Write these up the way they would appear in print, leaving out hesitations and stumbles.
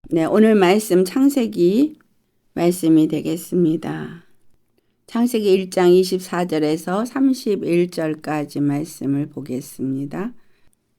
네, 오늘 말씀 창세기 말씀이 되겠습니다. 창세기 1장 24절에서 31절까지 말씀을 보겠습니다.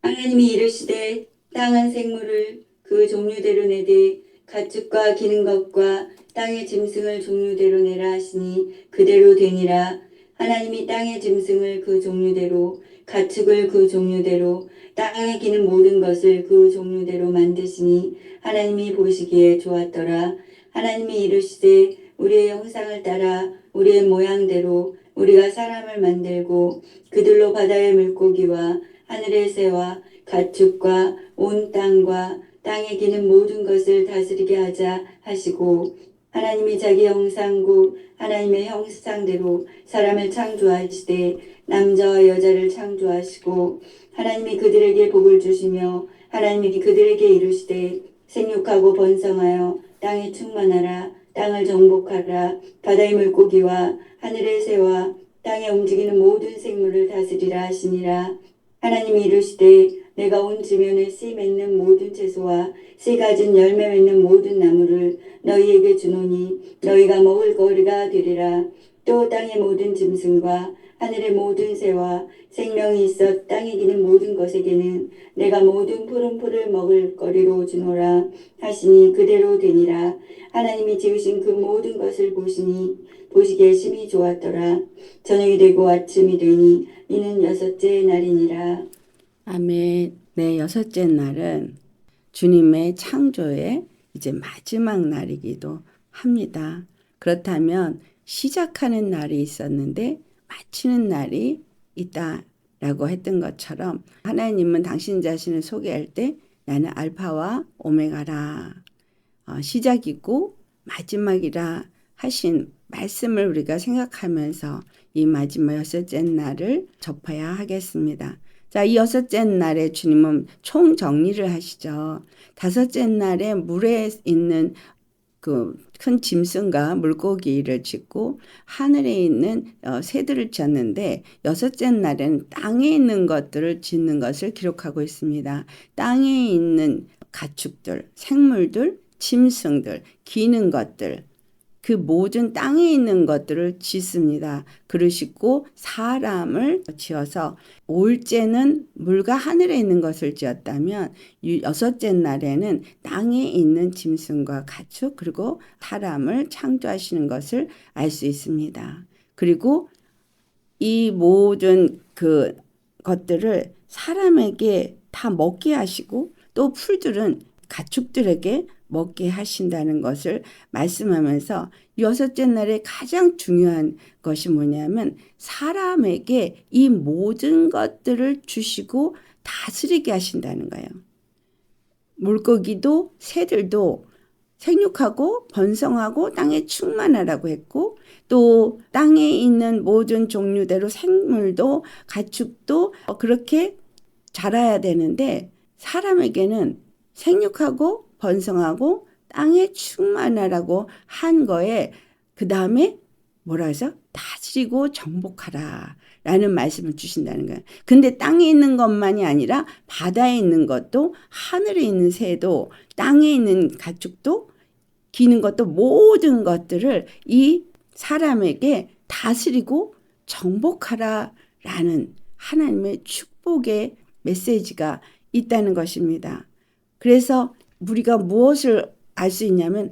하나님이 이르시되 땅은 생물을 그 종류대로 내되 가축과 기는 것과 땅의 짐승을 종류대로 내라 하시니 그대로 되니라. 하나님이 땅의 짐승을 그 종류대로 가축을 그 종류대로 땅에 기는 모든 것을 그 종류대로 만드시니 하나님이 보시기에 좋았더라. 하나님이 이르시되 우리의 형상을 따라 우리의 모양대로 우리가 사람을 만들고 그들로 바다의 물고기와 하늘의 새와 가축과 온 땅과 땅에 기는 모든 것을 다스리게 하자 하시고 하나님이 자기 형상고 하나님의 형상대로 사람을 창조하시되 남자와 여자를 창조하시고 하나님이 그들에게 복을 주시며 하나님이 그들에게 이르시되 생육하고 번성하여 땅에 충만하라. 땅을 정복하라. 바다의 물고기와 하늘의 새와 땅에 움직이는 모든 생물을 다스리라 하시니라. 하나님이 이르시되 내가 온 지면에 씨 맺는 모든 채소와 씨 가진 열매 맺는 모든 나무를 너희에게 주노니 너희가 먹을 거리가 되리라. 또 땅의 모든 짐승과 하늘의 모든 새와 생명이 있어 땅에 기는 모든 것에게는 내가 모든 푸른 풀을 먹을 거리로 주노라 하시니 그대로 되니라. 하나님이 지으신 그 모든 것을 보시기에 심히 좋았더라. 저녁이 되고 아침이 되니 이는 여섯째 날이니라. 아멘. 네, 여섯째 날은 주님의 창조의 이제 마지막 날이기도 합니다. 그렇다면 시작하는 날이 있었는데 마치는 날이 있다라고 했던 것처럼 하나님은 당신 자신을 소개할 때 나는 알파와 오메가라. 시작이고 마지막이라 하신 말씀을 우리가 생각하면서 이 마지막 여섯째 날을 접해야 하겠습니다. 자, 이 여섯째 날에 주님은 총정리를 하시죠. 다섯째 날에 물에 있는 그 큰 짐승과 물고기를 짓고 하늘에 있는 새들을 지었는데 여섯째 날에는 땅에 있는 것들을 짓는 것을 기록하고 있습니다. 땅에 있는 가축들, 생물들, 짐승들, 기는 것들, 그 모든 땅에 있는 것들을 짓습니다. 그러시고 사람을 지어서 올째는 물과 하늘에 있는 것을 지었다면 여섯째 날에는 땅에 있는 짐승과 가축 그리고 사람을 창조하시는 것을 알 수 있습니다. 그리고 이 모든 그 것들을 사람에게 다 먹게 하시고 또 풀들은 가축들에게 먹게 하신다는 것을 말씀하면서 여섯째 날에 가장 중요한 것이 뭐냐면 사람에게 이 모든 것들을 주시고 다스리게 하신다는 거예요. 물고기도 새들도 생육하고 번성하고 땅에 충만하라고 했고 또 땅에 있는 모든 종류대로 생물도 가축도 그렇게 자라야 되는데 사람에게는 생육하고 번성하고 땅에 충만하라고 한 거에 그 다음에 뭐라 해서 다스리고 정복하라 라는 말씀을 주신다는 거예요. 근데 땅에 있는 것만이 아니라 바다에 있는 것도 하늘에 있는 새도 땅에 있는 가축도 기는 것도 모든 것들을 이 사람에게 다스리고 정복하라 라는 하나님의 축복의 메시지가 있다는 것입니다. 그래서 우리가 무엇을 알 수 있냐면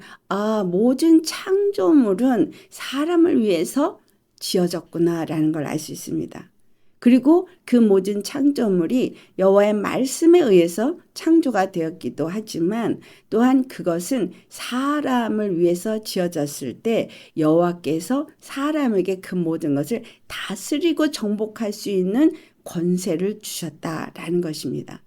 모든 창조물은 사람을 위해서 지어졌구나라는 걸 알 수 있습니다. 그리고 그 모든 창조물이 여호와의 말씀에 의해서 창조가 되었기도 하지만 또한 그것은 사람을 위해서 지어졌을 때 여호와께서 사람에게 그 모든 것을 다스리고 정복할 수 있는 권세를 주셨다라는 것입니다.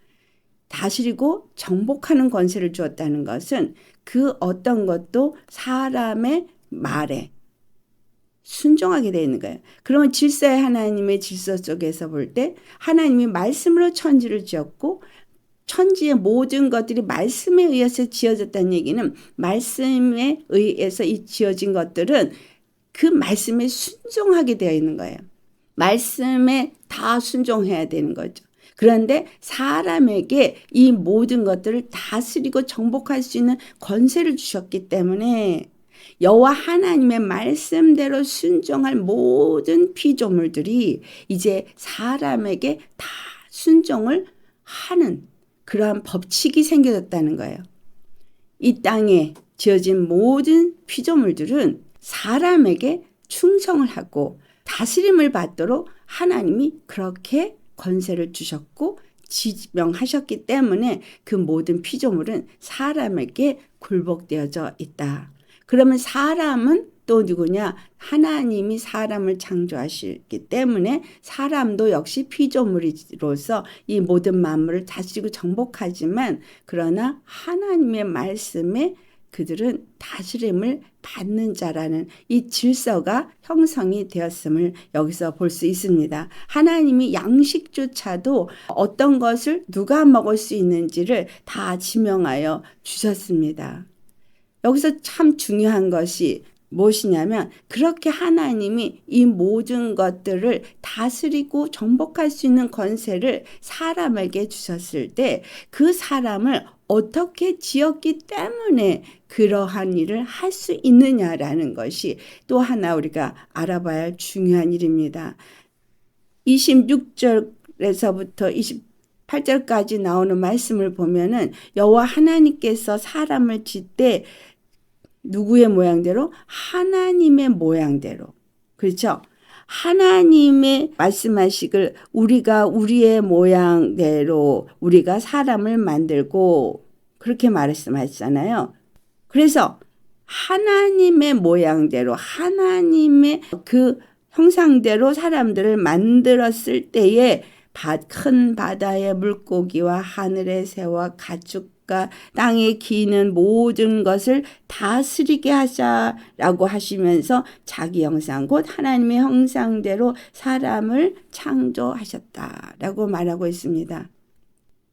다스리고 정복하는 권세를 주었다는 것은 그 어떤 것도 사람의 말에 순종하게 되어 있는 거예요. 그러면 질서의 하나님의 질서 속에서 볼 때 하나님이 말씀으로 천지를 지었고 천지의 모든 것들이 말씀에 의해서 지어졌다는 얘기는 말씀에 의해서 이 지어진 것들은 그 말씀에 순종하게 되어 있는 거예요. 말씀에 다 순종해야 되는 거죠. 그런데 사람에게 이 모든 것들을 다스리고 정복할 수 있는 권세를 주셨기 때문에 여호와 하나님의 말씀대로 순종할 모든 피조물들이 이제 사람에게 다 순종을 하는 그러한 법칙이 생겨졌다는 거예요. 이 땅에 지어진 모든 피조물들은 사람에게 충성을 하고 다스림을 받도록 하나님이 그렇게 권세를 주셨고 지명하셨기 때문에 그 모든 피조물은 사람에게 굴복되어져 있다. 그러면 사람은 또 누구냐? 하나님이 사람을 창조하셨기 때문에 사람도 역시 피조물로서 이 모든 만물을 다스리고 정복하지만 그러나 하나님의 말씀에 그들은 다스림을 받는 자라는 이 질서가 형성이 되었음을 여기서 볼 수 있습니다. 하나님이 양식조차도 어떤 것을 누가 먹을 수 있는지를 다 지명하여 주셨습니다. 여기서 참 중요한 것이 무엇이냐면 그렇게 하나님이 이 모든 것들을 다스리고 정복할 수 있는 권세를 사람에게 주셨을 때 그 사람을 어떻게 지었기 때문에 그러한 일을 할 수 있느냐라는 것이 또 하나 우리가 알아봐야 할 중요한 일입니다. 26절에서부터 28절까지 나오는 말씀을 보면은 여호와 하나님께서 사람을 짓때 누구의 모양대로? 하나님의 모양대로. 그렇죠? 하나님의 말씀하시길 우리가 우리의 모양대로 우리가 사람을 만들고 그렇게 말씀하셨잖아요. 그래서 하나님의 모양대로 하나님의 그 형상대로 사람들을 만들었을 때에 큰 바다의 물고기와 하늘의 새와 가축과 땅에 기는 모든 것을 다스리게 하자라고 하시면서 자기 형상 곧 하나님의 형상대로 사람을 창조하셨다라고 말하고 있습니다.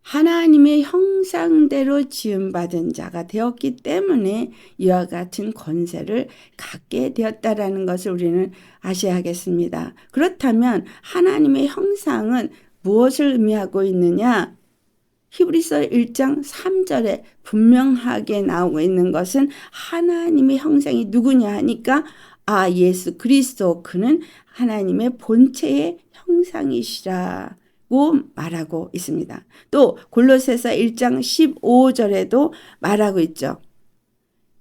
하나님의 형상대로 지음받은 자가 되었기 때문에 이와 같은 권세를 갖게 되었다라는 것을 우리는 아셔야겠습니다. 그렇다면 하나님의 형상은 무엇을 의미하고 있느냐? 히브리서 1장 3절에 분명하게 나오고 있는 것은 하나님의 형상이 누구냐 하니까 예수 그리스도 그는 하나님의 본체의 형상이시라 고 말하고 있습니다. 또 골로새서 1장 15절에도 말하고 있죠.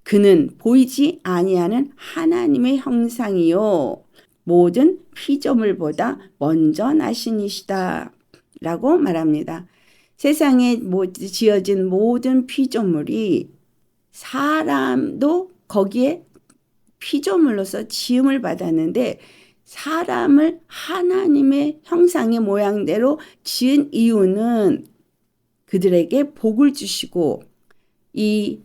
그는 보이지 아니하는 하나님의 형상이요 모든 피조물보다 먼저 나신 이시다 라고 말합니다. 세상에 지어진 모든 피조물이 사람도 거기에 피조물로서 지음을 받았는데 사람을 하나님의 형상의 모양대로 지은 이유는 그들에게 복을 주시고 이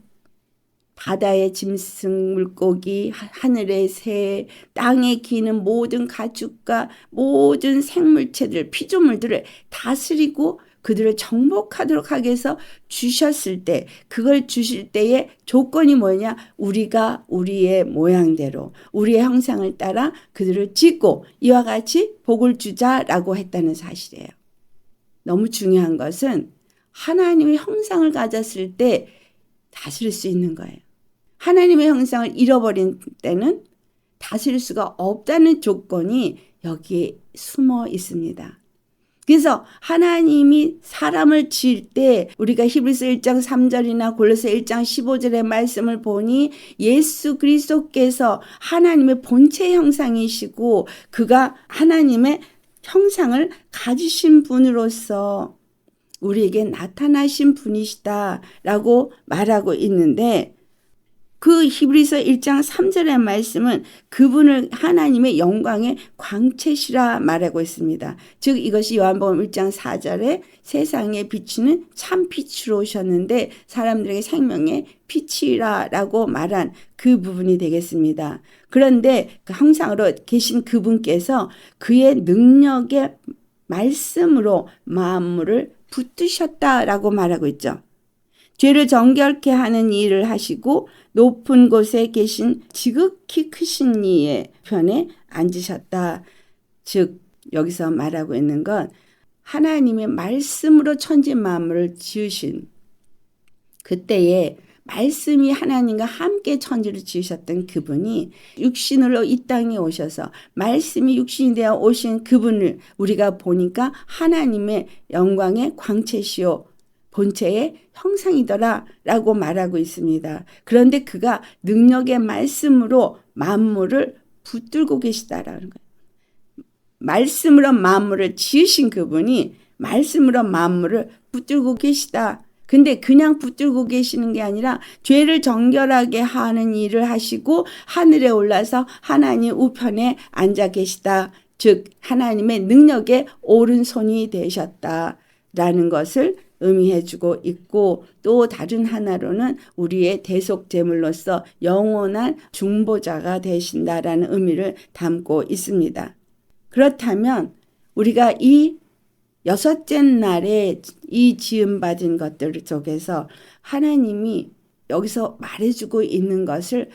바다의 짐승 물고기, 하늘의 새, 땅에 기는 모든 가축과 모든 생물체들, 피조물들을 다스리고 그들을 정복하도록 하기 위해서 주셨을 때 그걸 주실 때의 조건이 뭐냐? 우리가 우리의 모양대로 우리의 형상을 따라 그들을 짓고 이와 같이 복을 주자라고 했다는 사실이에요. 너무 중요한 것은 하나님의 형상을 가졌을 때 다스릴 수 있는 거예요. 하나님의 형상을 잃어버린 때는 다스릴 수가 없다는 조건이 여기에 숨어 있습니다. 그래서 하나님이 사람을 지을 때 우리가 히브리서 1장 3절이나 골로새 1장 15절의 말씀을 보니 예수 그리스도께서 하나님의 본체 형상이시고 그가 하나님의 형상을 가지신 분으로서 우리에게 나타나신 분이시다라고 말하고 있는데 그 히브리서 1장 3절의 말씀은 그분을 하나님의 영광의 광채시라 말하고 있습니다. 즉 이것이 요한복음 1장 4절에 세상에 비치는 참 빛으로 오셨는데 사람들에게 생명의 빛이라고 말한 그 부분이 되겠습니다. 그런데 그 형상으로 계신 그분께서 그의 능력의 말씀으로 만물을 붙드셨다라고 말하고 있죠. 죄를 정결케 하는 일을 하시고 높은 곳에 계신 지극히 크신 이의 편에 앉으셨다. 즉 여기서 말하고 있는 건 하나님의 말씀으로 천지 만물을 지으신 그때에 말씀이 하나님과 함께 천지를 지으셨던 그분이 육신으로 이 땅에 오셔서 말씀이 육신이 되어 오신 그분을 우리가 보니까 하나님의 영광의 광채시요 본체의 형상이더라 라고 말하고 있습니다. 그런데 그가 능력의 말씀으로 만물을 붙들고 계시다라는 거예요. 말씀으로 만물을 지으신 그분이 말씀으로 만물을 붙들고 계시다. 근데 그냥 붙들고 계시는 게 아니라 죄를 정결하게 하는 일을 하시고 하늘에 올라서 하나님 우편에 앉아 계시다. 즉 하나님의 능력의 오른손이 되셨다라는 것을 의미해주고 있고 또 다른 하나로는 우리의 대속제물로서 영원한 중보자가 되신다라는 의미를 담고 있습니다. 그렇다면 우리가 이 여섯째 날에 이 지음받은 것들 속에서 하나님이 여기서 말해주고 있는 것을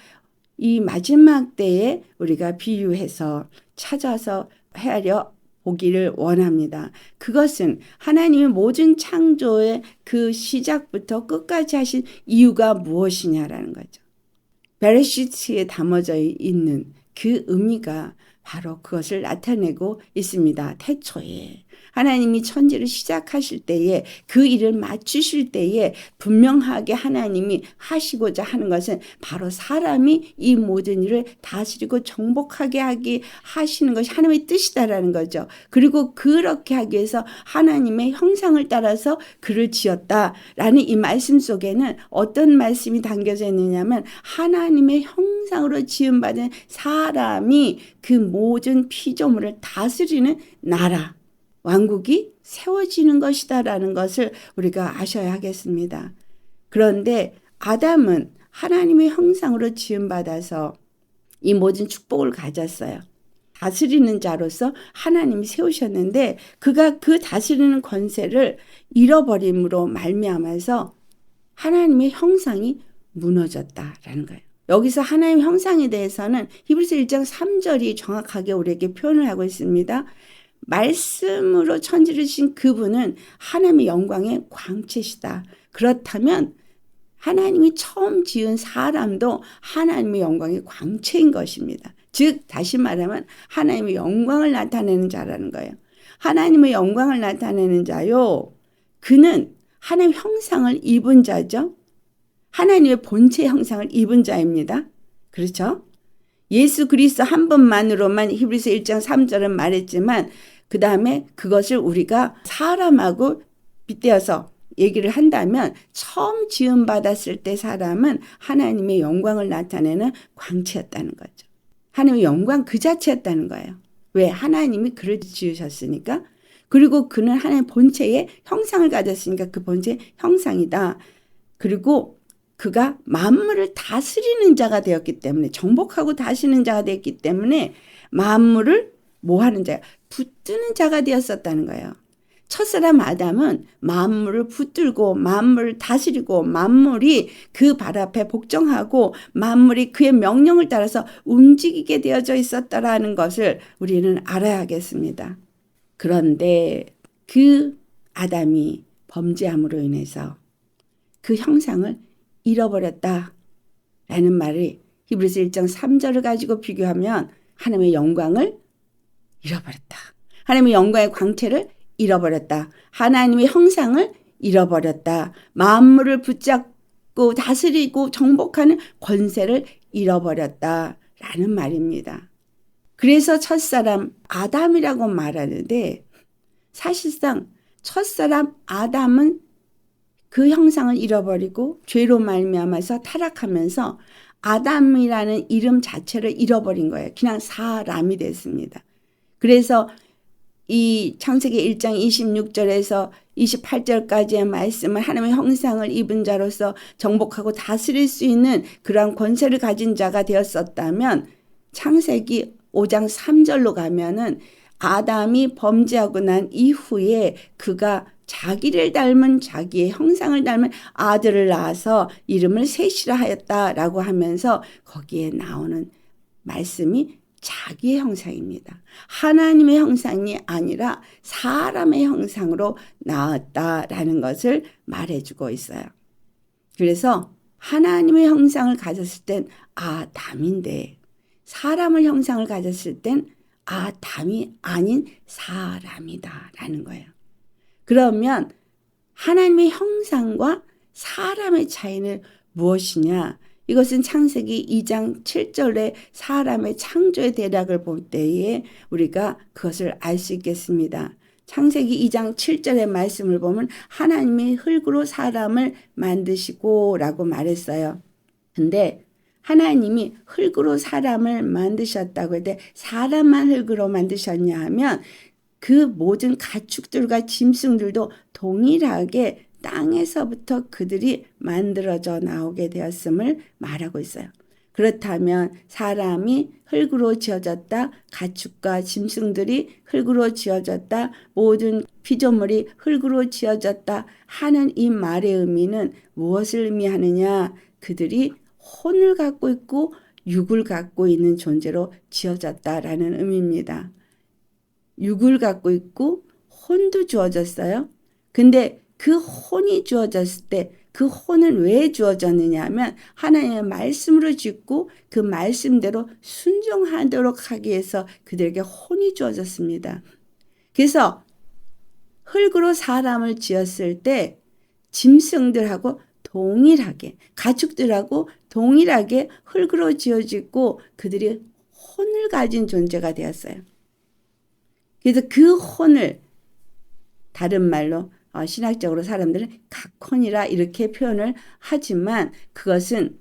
이 마지막 때에 우리가 비유해서 찾아서 헤아려 보기를 원합니다. 그것은 하나님의 모든 창조의 그 시작부터 끝까지 하신 이유가 무엇이냐라는 거죠. 베레시트에 담아져 있는 그 의미가 바로 그것을 나타내고 있습니다. 태초에 하나님이 천지를 시작하실 때에 그 일을 맞추실 때에 분명하게 하나님이 하시고자 하는 것은 바로 사람이 이 모든 일을 다스리고 정복하게 하게 하시는 것이 하나님의 뜻이다라는 거죠. 그리고 그렇게 하기 위해서 하나님의 형상을 따라서 그를 지었다라는 이 말씀 속에는 어떤 말씀이 담겨져 있느냐면 하나님의 형상으로 지음받은 사람이 그 모든 피조물을 다스리는 나라 왕국이 세워지는 것이다라는 것을 우리가 아셔야 하겠습니다. 그런데 아담은 하나님의 형상으로 지음받아서 이 모든 축복을 가졌어요. 다스리는 자로서 하나님이 세우셨는데 그가 그 다스리는 권세를 잃어버림으로 말미암아서 하나님의 형상이 무너졌다라는 거예요. 여기서 하나님의 형상에 대해서는 히브리서 1장 3절이 정확하게 우리에게 표현을 하고 있습니다. 말씀으로 천지를 지신 그분은 하나님의 영광의 광채시다. 그렇다면 하나님이 처음 지은 사람도 하나님의 영광의 광채인 것입니다. 즉 다시 말하면 하나님의 영광을 나타내는 자라는 거예요. 하나님의 영광을 나타내는 자요. 그는 하나님의 형상을 입은 자죠. 하나님의 본체 형상을 입은 자입니다. 그렇죠? 예수 그리스도 한 번만으로만 히브리서 1장 3절은 말했지만 그 다음에 그것을 우리가 사람하고 빗대어서 얘기를 한다면 처음 지음받았을 때 사람은 하나님의 영광을 나타내는 광채였다는 거죠. 하나님의 영광 그 자체였다는 거예요. 왜? 하나님이 그를 지으셨으니까. 그리고 그는 하나님의 본체의 형상을 가졌으니까 그 본체의 형상이다. 그리고 그가 만물을 다스리는 자가 되었기 때문에 정복하고 다스리는 자가 되었기 때문에 만물을 뭐 하는 자야? 붙드는 자가 되었었다는 거예요. 첫사람 아담은 만물을 붙들고 만물을 다스리고 만물이 그 발 앞에 복종하고 만물이 그의 명령을 따라서 움직이게 되어져 있었다라는 것을 우리는 알아야겠습니다. 그런데 그 아담이 범죄함으로 인해서 그 형상을 잃어버렸다라는 말이 히브리서 1장 3절을 가지고 비교하면 하나님의 영광을 잃어버렸다. 하나님의 영광의 광채를 잃어버렸다. 하나님의 형상을 잃어버렸다. 만물을 붙잡고 다스리고 정복하는 권세를 잃어버렸다라는 말입니다. 그래서 첫사람 아담이라고 말하는데 사실상 첫사람 아담은 그 형상을 잃어버리고 죄로 말미암아서 타락하면서 아담이라는 이름 자체를 잃어버린 거예요. 그냥 사람이 됐습니다. 그래서 이 창세기 1장 26절에서 28절까지의 말씀을 하나님의 형상을 입은 자로서 정복하고 다스릴 수 있는 그러한 권세를 가진 자가 되었었다면 창세기 5장 3절로 가면은 아담이 범죄하고 난 이후에 그가 자기를 닮은 자기의 형상을 닮은 아들을 낳아서 이름을 셋이라 하였다라고 하면서 거기에 나오는 말씀이 자기의 형상입니다. 하나님의 형상이 아니라 사람의 형상으로 나왔다라는 것을 말해주고 있어요. 그래서 하나님의 형상을 가졌을 땐 담인데 사람의 형상을 가졌을 땐 담이 아닌 사람이다라는 거예요. 그러면 하나님의 형상과 사람의 차이는 무엇이냐? 이것은 창세기 2장 7절의 사람의 창조의 대략을 볼 때에 우리가 그것을 알 수 있겠습니다. 창세기 2장 7절의 말씀을 보면 하나님이 흙으로 사람을 만드시고 라고 말했어요. 근데 하나님이 흙으로 사람을 만드셨다고 할 때 사람만 흙으로 만드셨냐 하면 그 모든 가축들과 짐승들도 동일하게 땅에서부터 그들이 만들어져 나오게 되었음을 말하고 있어요. 그렇다면 사람이 흙으로 지어졌다, 가축과 짐승들이 흙으로 지어졌다, 모든 피조물이 흙으로 지어졌다 하는 이 말의 의미는 무엇을 의미하느냐? 그들이 혼을 갖고 있고 육을 갖고 있는 존재로 지어졌다라는 의미입니다. 육을 갖고 있고 혼도 주어졌어요. 근데 그 혼이 주어졌을 때 그 혼은 왜 주어졌느냐 하면 하나님의 말씀으로 짓고 그 말씀대로 순종하도록 하기 위해서 그들에게 혼이 주어졌습니다. 그래서 흙으로 사람을 지었을 때 짐승들하고 동일하게 가축들하고 동일하게 흙으로 지어지고 그들이 혼을 가진 존재가 되었어요. 그래서 그 혼을 다른 말로 신학적으로 사람들은 각혼이라 이렇게 표현을 하지만 그것은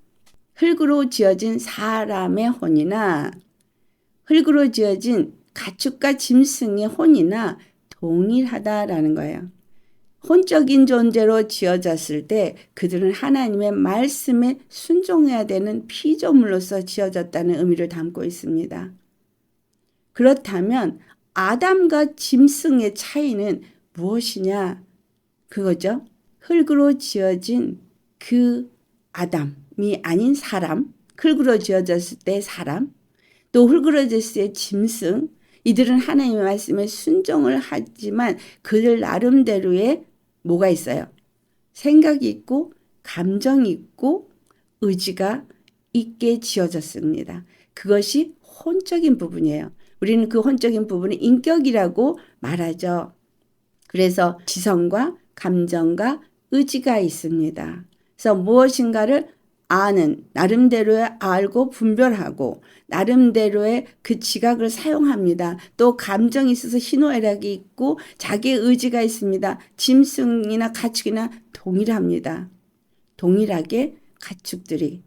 흙으로 지어진 사람의 혼이나 흙으로 지어진 가축과 짐승의 혼이나 동일하다라는 거예요. 혼적인 존재로 지어졌을 때 그들은 하나님의 말씀에 순종해야 되는 피조물로서 지어졌다는 의미를 담고 있습니다. 그렇다면 아담과 짐승의 차이는 무엇이냐? 그거죠. 흙으로 지어진 그 아담이 아닌 사람, 흙으로 지어졌을 때 사람, 또 흙으로 지었을 때 짐승, 이들은 하나님의 말씀에 순종을 하지만 그들 나름대로의 뭐가 있어요? 생각이 있고 감정이 있고 의지가 있게 지어졌습니다. 그것이 혼적인 부분이에요. 우리는 그 혼적인 부분을 인격이라고 말하죠. 그래서 지성과 감정과 의지가 있습니다. 그래서 무엇인가를 아는, 나름대로의 알고 분별하고 나름대로의 그 지각을 사용합니다. 또 감정이 있어서 희노애락이 있고 자기의 의지가 있습니다. 짐승이나 가축이나 동일합니다. 동일하게 가축들이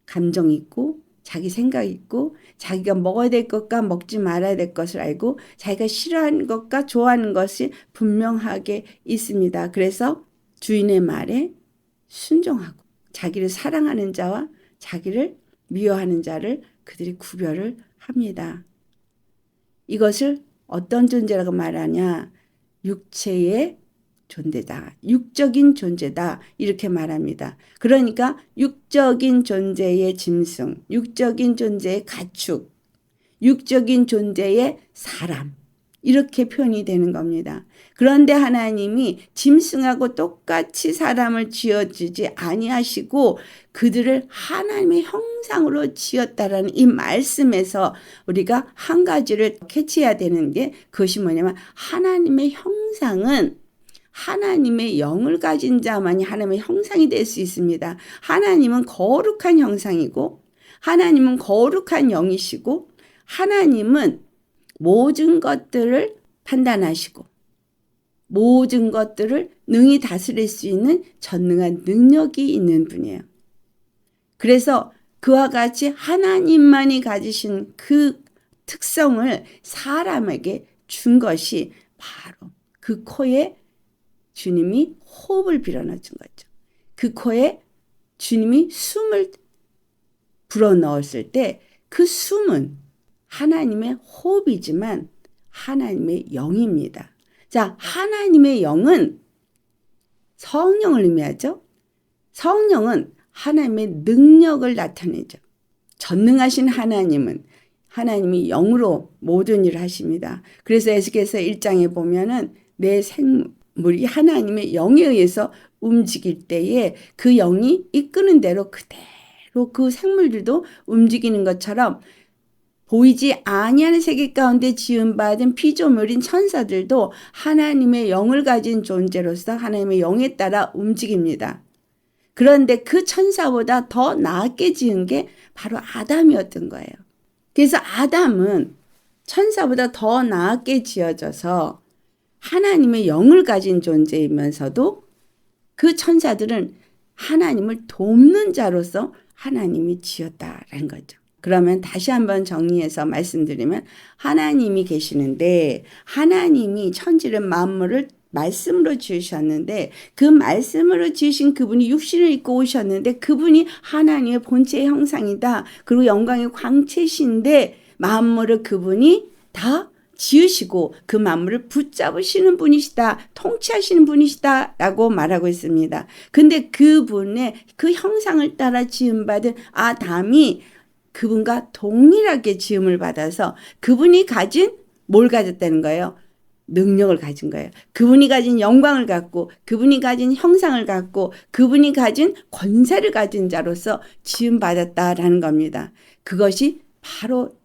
감정이 있고 자기 생각이 있고 자기가 먹어야 될 것과 먹지 말아야 될 것을 알고 자기가 싫어하는 것과 좋아하는 것이 분명하게 있습니다. 그래서 주인의 말에 순종하고 자기를 사랑하는 자와 자기를 미워하는 자를 그들이 구별을 합니다. 이것을 어떤 존재라고 말하냐? 육체의 존재다. 육적인 존재다. 이렇게 말합니다. 그러니까 육적인 존재의 짐승, 육적인 존재의 가축, 육적인 존재의 사람 이렇게 표현이 되는 겁니다. 그런데 하나님이 짐승하고 똑같이 사람을 지어주지 아니하시고 그들을 하나님의 형상으로 지었다라는 이 말씀에서 우리가 한 가지를 캐치해야 되는 게 그것이 뭐냐면 하나님의 형상은 하나님의 영을 가진 자만이 하나님의 형상이 될 수 있습니다. 하나님은 거룩한 형상이고 하나님은 거룩한 영이시고 하나님은 모든 것들을 판단하시고 모든 것들을 능히 다스릴 수 있는 전능한 능력이 있는 분이에요. 그래서 그와 같이 하나님만이 가지신 그 특성을 사람에게 준 것이 바로 그 코에 주님이 호흡을 불어넣은 거죠. 그 코에 주님이 숨을 불어넣었을 때 그 숨은 하나님의 호흡이지만 하나님의 영입니다. 자, 하나님의 영은 성령을 의미하죠. 성령은 하나님의 능력을 나타내죠. 전능하신 하나님은 하나님이 영으로 모든 일을 하십니다. 그래서 에스겔서 1장에 보면은 내 생물이 하나님의 영에 의해서 움직일 때에 그 영이 이끄는 대로 그대로 그 생물들도 움직이는 것처럼 보이지 아니하는 세계 가운데 지음받은 피조물인 천사들도 하나님의 영을 가진 존재로서 하나님의 영에 따라 움직입니다. 그런데 그 천사보다 더 나았게 지은 게 바로 아담이었던 거예요. 그래서 아담은 천사보다 더 나았게 지어져서 하나님의 영을 가진 존재이면서도 그 천사들은 하나님을 돕는 자로서 하나님이 지었다라는 거죠. 그러면 다시 한번 정리해서 말씀드리면 하나님이 계시는데 하나님이 천지를 만물을 말씀으로 지으셨는데 그 말씀으로 지으신 그분이 육신을 입고 오셨는데 그분이 하나님의 본체의 형상이다. 그리고 영광의 광채신데 만물을 그분이 다 지으시고 그 만물을 붙잡으시는 분이시다. 통치하시는 분이시다. 라고 말하고 있습니다. 근데 그분의 그 형상을 따라 지음받은 아담이 그분과 동일하게 지음을 받아서 그분이 가진 뭘 가졌다는 거예요? 능력을 가진 거예요. 그분이 가진 영광을 갖고 그분이 가진 형상을 갖고 그분이 가진 권세를 가진 자로서 지음받았다라는 겁니다. 그것이 바로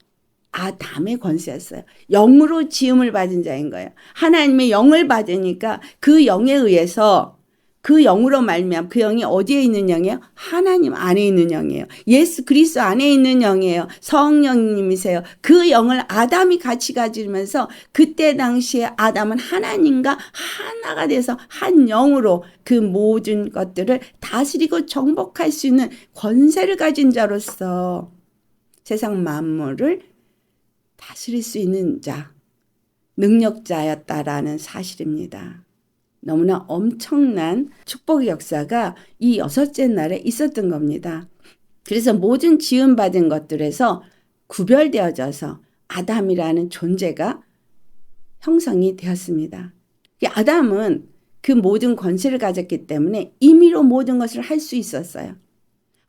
아담의 권세였어요. 영으로 지음을 받은 자인 거예요. 하나님의 영을 받으니까 그 영에 의해서 그 영으로 말미암아 그 영이 어디에 있는 영이에요? 하나님 안에 있는 영이에요. 예수 그리스도 안에 있는 영이에요. 성령님이세요. 그 영을 아담이 같이 가지면서 그때 당시에 아담은 하나님과 하나가 돼서 한 영으로 그 모든 것들을 다스리고 정복할 수 있는 권세를 가진 자로서 세상 만물을 다스릴 수 있는 자, 능력자였다라는 사실입니다. 너무나 엄청난 축복의 역사가 이 여섯째 날에 있었던 겁니다. 그래서 모든 지음받은 것들에서 구별되어져서 아담이라는 존재가 형성이 되었습니다. 아담은 그 모든 권세를 가졌기 때문에 임의로 모든 것을 할 수 있었어요.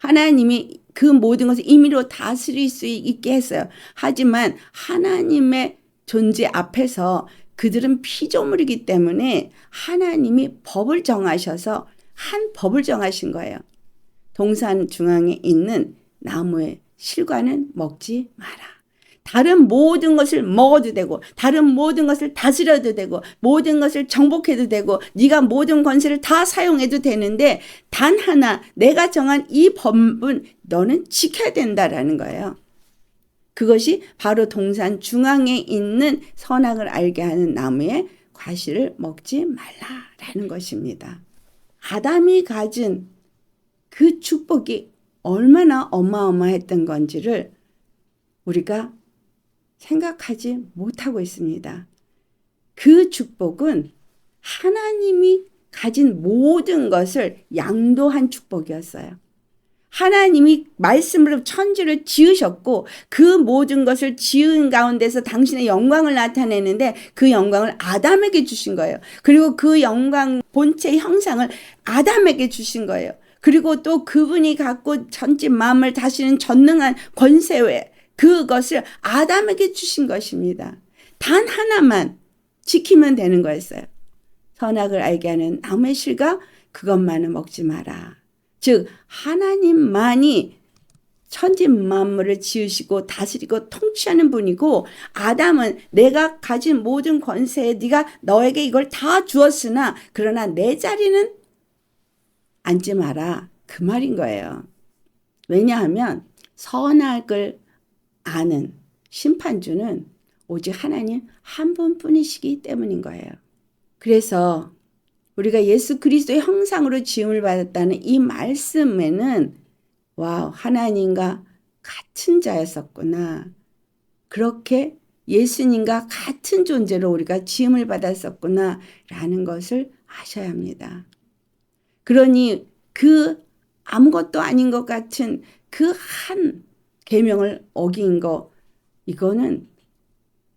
하나님이 그 모든 것을 임의로 다스릴 수 있게 했어요. 하지만 하나님의 존재 앞에서 그들은 피조물이기 때문에 하나님이 법을 정하셔서 한 법을 정하신 거예요. 동산 중앙에 있는 나무의 실과는 먹지 마라. 다른 모든 것을 먹어도 되고 다른 모든 것을 다스려도 되고 모든 것을 정복해도 되고 네가 모든 권세를 다 사용해도 되는데 단 하나 내가 정한 이 법은 너는 지켜야 된다라는 거예요. 그것이 바로 동산 중앙에 있는 선악을 알게 하는 나무의 과실을 먹지 말라라는 것입니다. 아담이 가진 그 축복이 얼마나 어마어마했던 건지를 우리가 생각하지 못하고 있습니다. 그 축복은 하나님이 가진 모든 것을 양도한 축복이었어요. 하나님이 말씀으로 천지를 지으셨고 그 모든 것을 지은 가운데서 당신의 영광을 나타내는데 그 영광을 아담에게 주신 거예요. 그리고 그 영광 본체의 형상을 아담에게 주신 거예요. 그리고 또 그분이 갖고 천지 만물 다스리는 전능한 권세 그것을 아담에게 주신 것입니다. 단 하나만 지키면 되는 거였어요. 선악을 알게 하는 나무의 실과 그것만은 먹지 마라. 즉 하나님만이 천지 만물을 지으시고 다스리고 통치하는 분이고 아담은 내가 가진 모든 권세에 네가 너에게 이걸 다 주었으나 그러나 내 자리는 앉지 마라. 그 말인 거예요. 왜냐하면 선악을 아는 심판주는 오직 하나님 한 분뿐이시기 때문인 거예요. 그래서 우리가 예수 그리스도의 형상으로 지음을 받았다는 이 말씀에는 와 하나님과 같은 자였었구나. 그렇게 예수님과 같은 존재로 우리가 지음을 받았었구나 라는 것을 아셔야 합니다. 그러니 그 아무것도 아닌 것 같은 그 한 계명을 어긴 거 이거는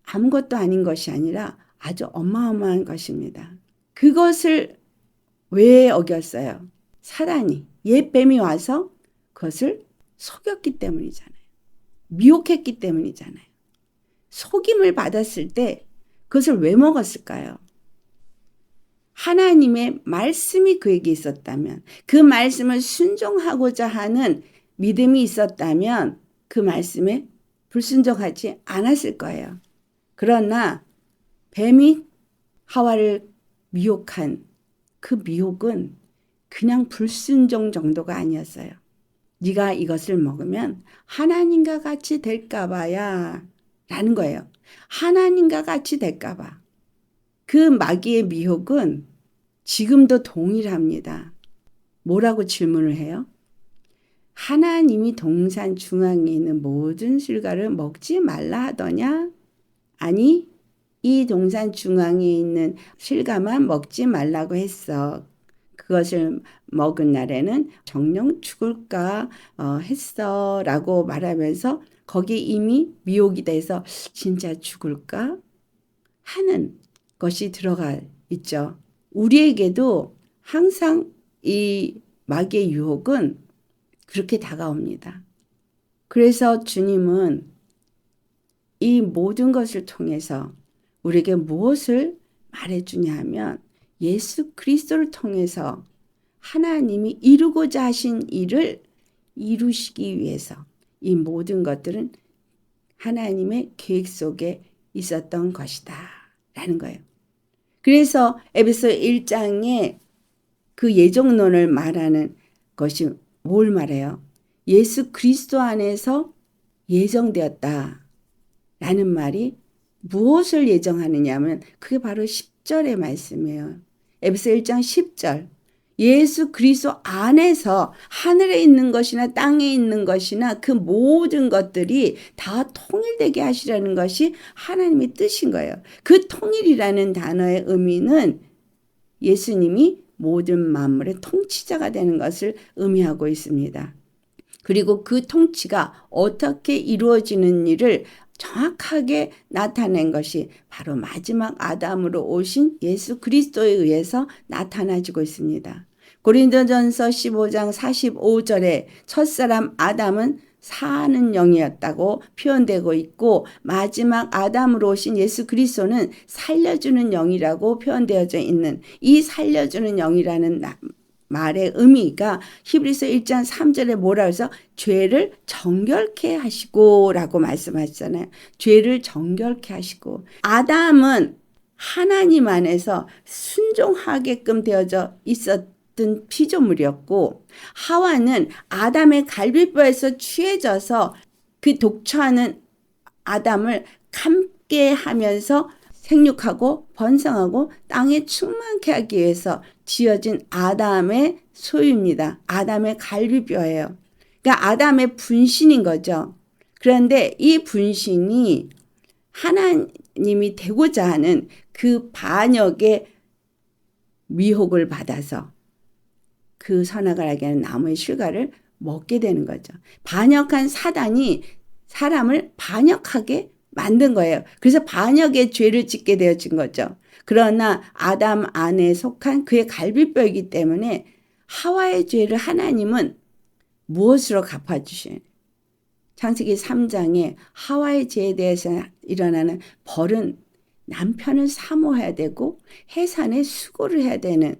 아무것도 아닌 것이 아니라 아주 어마어마한 것입니다. 그것을 왜 어겼어요? 사단이 옛뱀이 와서 그것을 속였기 때문이잖아요. 미혹했기 때문이잖아요. 속임을 받았을 때 그것을 왜 먹었을까요? 하나님의 말씀이 그에게 있었다면, 그 말씀을 순종하고자 하는 믿음이 있었다면 그 말씀에 불순종하지 않았을 거예요. 그러나 뱀이 하와를 미혹한 그 미혹은 그냥 불순종 정도가 아니었어요. 네가 이것을 먹으면 하나님과 같이 될까 봐야 라는 거예요. 하나님과 같이 될까 봐. 그 마귀의 미혹은 지금도 동일합니다. 뭐라고 질문을 해요? 하나님이 동산 중앙에 있는 모든 실과를 먹지 말라 하더냐? 아니, 이 동산 중앙에 있는 실과만 먹지 말라고 했어. 그것을 먹은 날에는 정령 죽을까 했어 라고 말하면서 거기에 이미 미혹이 돼서 진짜 죽을까 하는 것이 들어가 있죠. 우리에게도 항상 이 마귀의 유혹은 그렇게 다가옵니다. 그래서 주님은 이 모든 것을 통해서 우리에게 무엇을 말해주냐 하면 예수 그리스도를 통해서 하나님이 이루고자 하신 일을 이루시기 위해서 이 모든 것들은 하나님의 계획 속에 있었던 것이다 라는 거예요. 그래서 에베소 1장에 그 예정론을 말하는 것이 뭘 말해요? 예수 그리스도 안에서 예정되었다 라는 말이 무엇을 예정하느냐 하면 그게 바로 10절의 말씀이에요. 에베소 1장 10절. 예수 그리스도 안에서 하늘에 있는 것이나 땅에 있는 것이나 그 모든 것들이 다 통일되게 하시라는 것이 하나님의 뜻인 거예요. 그 통일이라는 단어의 의미는 예수님이 모든 만물의 통치자가 되는 것을 의미하고 있습니다. 그리고 그 통치가 어떻게 이루어지는 일을 정확하게 나타낸 것이 바로 마지막 아담으로 오신 예수 그리스도에 의해서 나타나지고 있습니다. 고린도전서 15장 45절에 첫사람 아담은 사는 영이었다고 표현되고 있고 마지막 아담으로 오신 예수 그리스도는 살려주는 영이라고 표현되어져 있는 이 살려주는 영이라는 말의 의미가 히브리서 1장 3절에 뭐라고 해서 죄를 정결케 하시고 라고 말씀하셨잖아요. 죄를 정결케 하시고 아담은 하나님 안에서 순종하게끔 되어져 있었던 피조물이었고 하와는 아담의 갈비뼈에서 취해져서 그 독처하는 아담을 감게 하면서 생육하고 번성하고 땅에 충만케 하기 위해서 지어진 아담의 소유입니다. 아담의 갈비뼈예요. 그러니까 아담의 분신인 거죠. 그런데 이 분신이 하나님이 되고자 하는 그 반역의 미혹을 받아서 그 선악을 알게 하는 나무의 실과를 먹게 되는 거죠. 반역한 사단이 사람을 반역하게 만든 거예요. 그래서 반역의 죄를 짓게 되어진 거죠. 그러나 아담 안에 속한 그의 갈비뼈이기 때문에 하와의 죄를 하나님은 무엇으로 갚아주시나요? 창세기 3장에 하와의 죄에 대해서 일어나는 벌은 남편을 사모해야 되고 해산에 수고를 해야 되는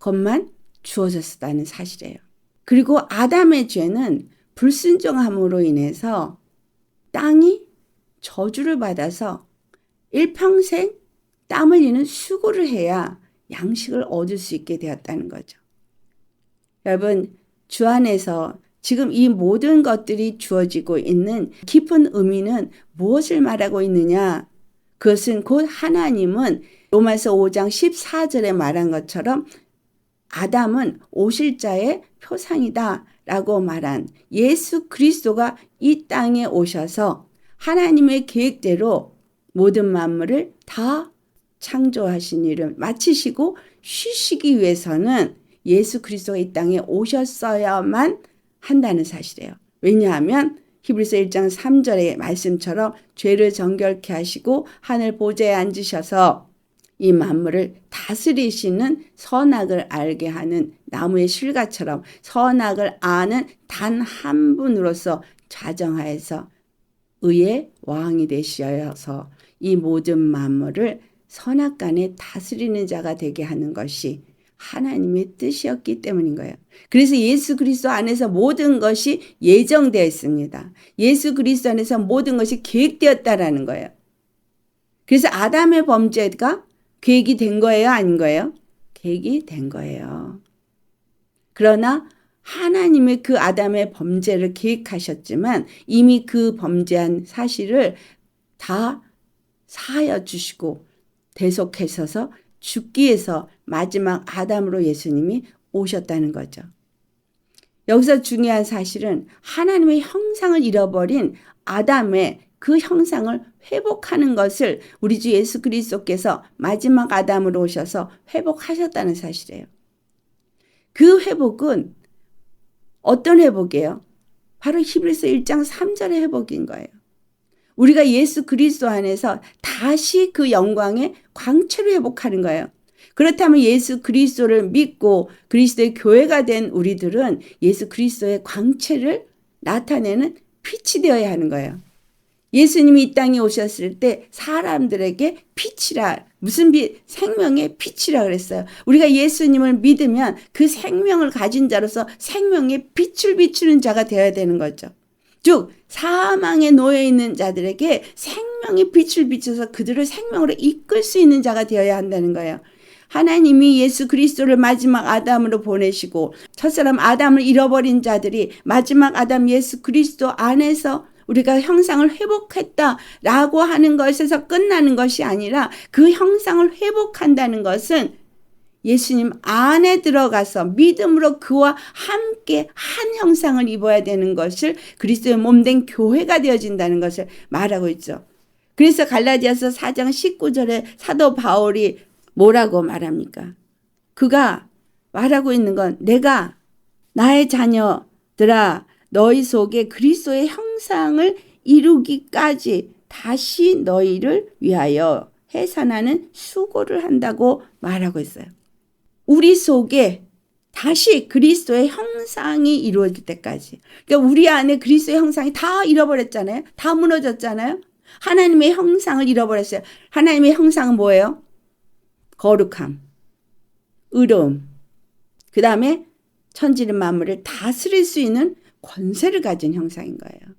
것만 주어졌다는 사실이에요. 그리고 아담의 죄는 불순종함으로 인해서 땅이 저주를 받아서 일평생 땀 흘리는 수고를 해야 양식을 얻을 수 있게 되었다는 거죠. 여러분, 주 안에서 지금 이 모든 것들이 주어지고 있는 깊은 의미는 무엇을 말하고 있느냐? 그것은 곧 하나님은 로마서 5장 14절에 말한 것처럼 아담은 오실 자의 표상이다 라고 말한 예수 그리스도가 이 땅에 오셔서 하나님의 계획대로 모든 만물을 다 창조하신 일을 마치시고 쉬시기 위해서는 예수 그리스도가 이 땅에 오셨어야만 한다는 사실이에요. 왜냐하면 히브리서 1장 3절의 말씀처럼 죄를 정결케 하시고 하늘 보좌에 앉으셔서 이 만물을 다스리시는 선악을 알게 하는 나무의 실과처럼 선악을 아는 단 한 분으로서 좌정하여서 의의 왕이 되시어서 이 모든 만물을 선악간에 다스리는 자가 되게 하는 것이 하나님의 뜻이었기 때문인 거예요. 그래서 예수 그리스도 안에서 모든 것이 예정되어 있습니다. 예수 그리스도 안에서 모든 것이 계획되었다라는 거예요. 그래서 아담의 범죄가 계획이 된 거예요? 아닌 거예요? 계획이 된 거예요. 그러나 하나님의 그 아담의 범죄를 계획하셨지만 이미 그 범죄한 사실을 다 사하여 주시고 대속하셔서 죽기 위해서 마지막 아담으로 예수님이 오셨다는 거죠. 여기서 중요한 사실은 하나님의 형상을 잃어버린 아담의 그 형상을 회복하는 것을 우리 주 예수 그리스도께서 마지막 아담으로 오셔서 회복하셨다는 사실이에요. 그 회복은 어떤 회복이에요? 바로 히브리서 1장 3절의 회복인 거예요. 우리가 예수 그리스도 안에서 다시 그 영광의 광채를 회복하는 거예요. 그렇다면 예수 그리스도를 믿고 그리스도의 교회가 된 우리들은 예수 그리스도의 광채를 나타내는 빛이 되어야 하는 거예요. 예수님이 이 땅에 오셨을 때 사람들에게 빛이라, 무슨 빛? 생명의 빛이라 그랬어요. 우리가 예수님을 믿으면 그 생명을 가진 자로서 생명의 빛을 비추는 자가 되어야 되는 거죠. 즉 사망에 놓여 있는 자들에게 생명의 빛을 비춰서 그들을 생명으로 이끌 수 있는 자가 되어야 한다는 거예요. 하나님이 예수 그리스도를 마지막 아담으로 보내시고 첫사람 아담을 잃어버린 자들이 마지막 아담 예수 그리스도 안에서 우리가 형상을 회복했다라고 하는 것에서 끝나는 것이 아니라 그 형상을 회복한다는 것은 예수님 안에 들어가서 믿음으로 그와 함께 한 형상을 입어야 되는 것을 그리스도의 몸된 교회가 되어진다는 것을 말하고 있죠. 그래서 갈라디아서 4장 19절에 사도 바울이 뭐라고 말합니까? 그가 말하고 있는 건 내가 나의 자녀들아 너희 속에 그리스도의 형상을 이루기까지 다시 너희를 위하여 해산하는 수고를 한다고 말하고 있어요. 우리 속에 다시 그리스도의 형상이 이루어질 때까지. 그러니까 우리 안에 그리스도의 형상이 다 잃어버렸잖아요. 다 무너졌잖아요. 하나님의 형상을 잃어버렸어요. 하나님의 형상은 뭐예요? 거룩함, 의로움, 그 다음에 천지는 만물을 다스릴 수 있는 권세를 가진 형상인 거예요.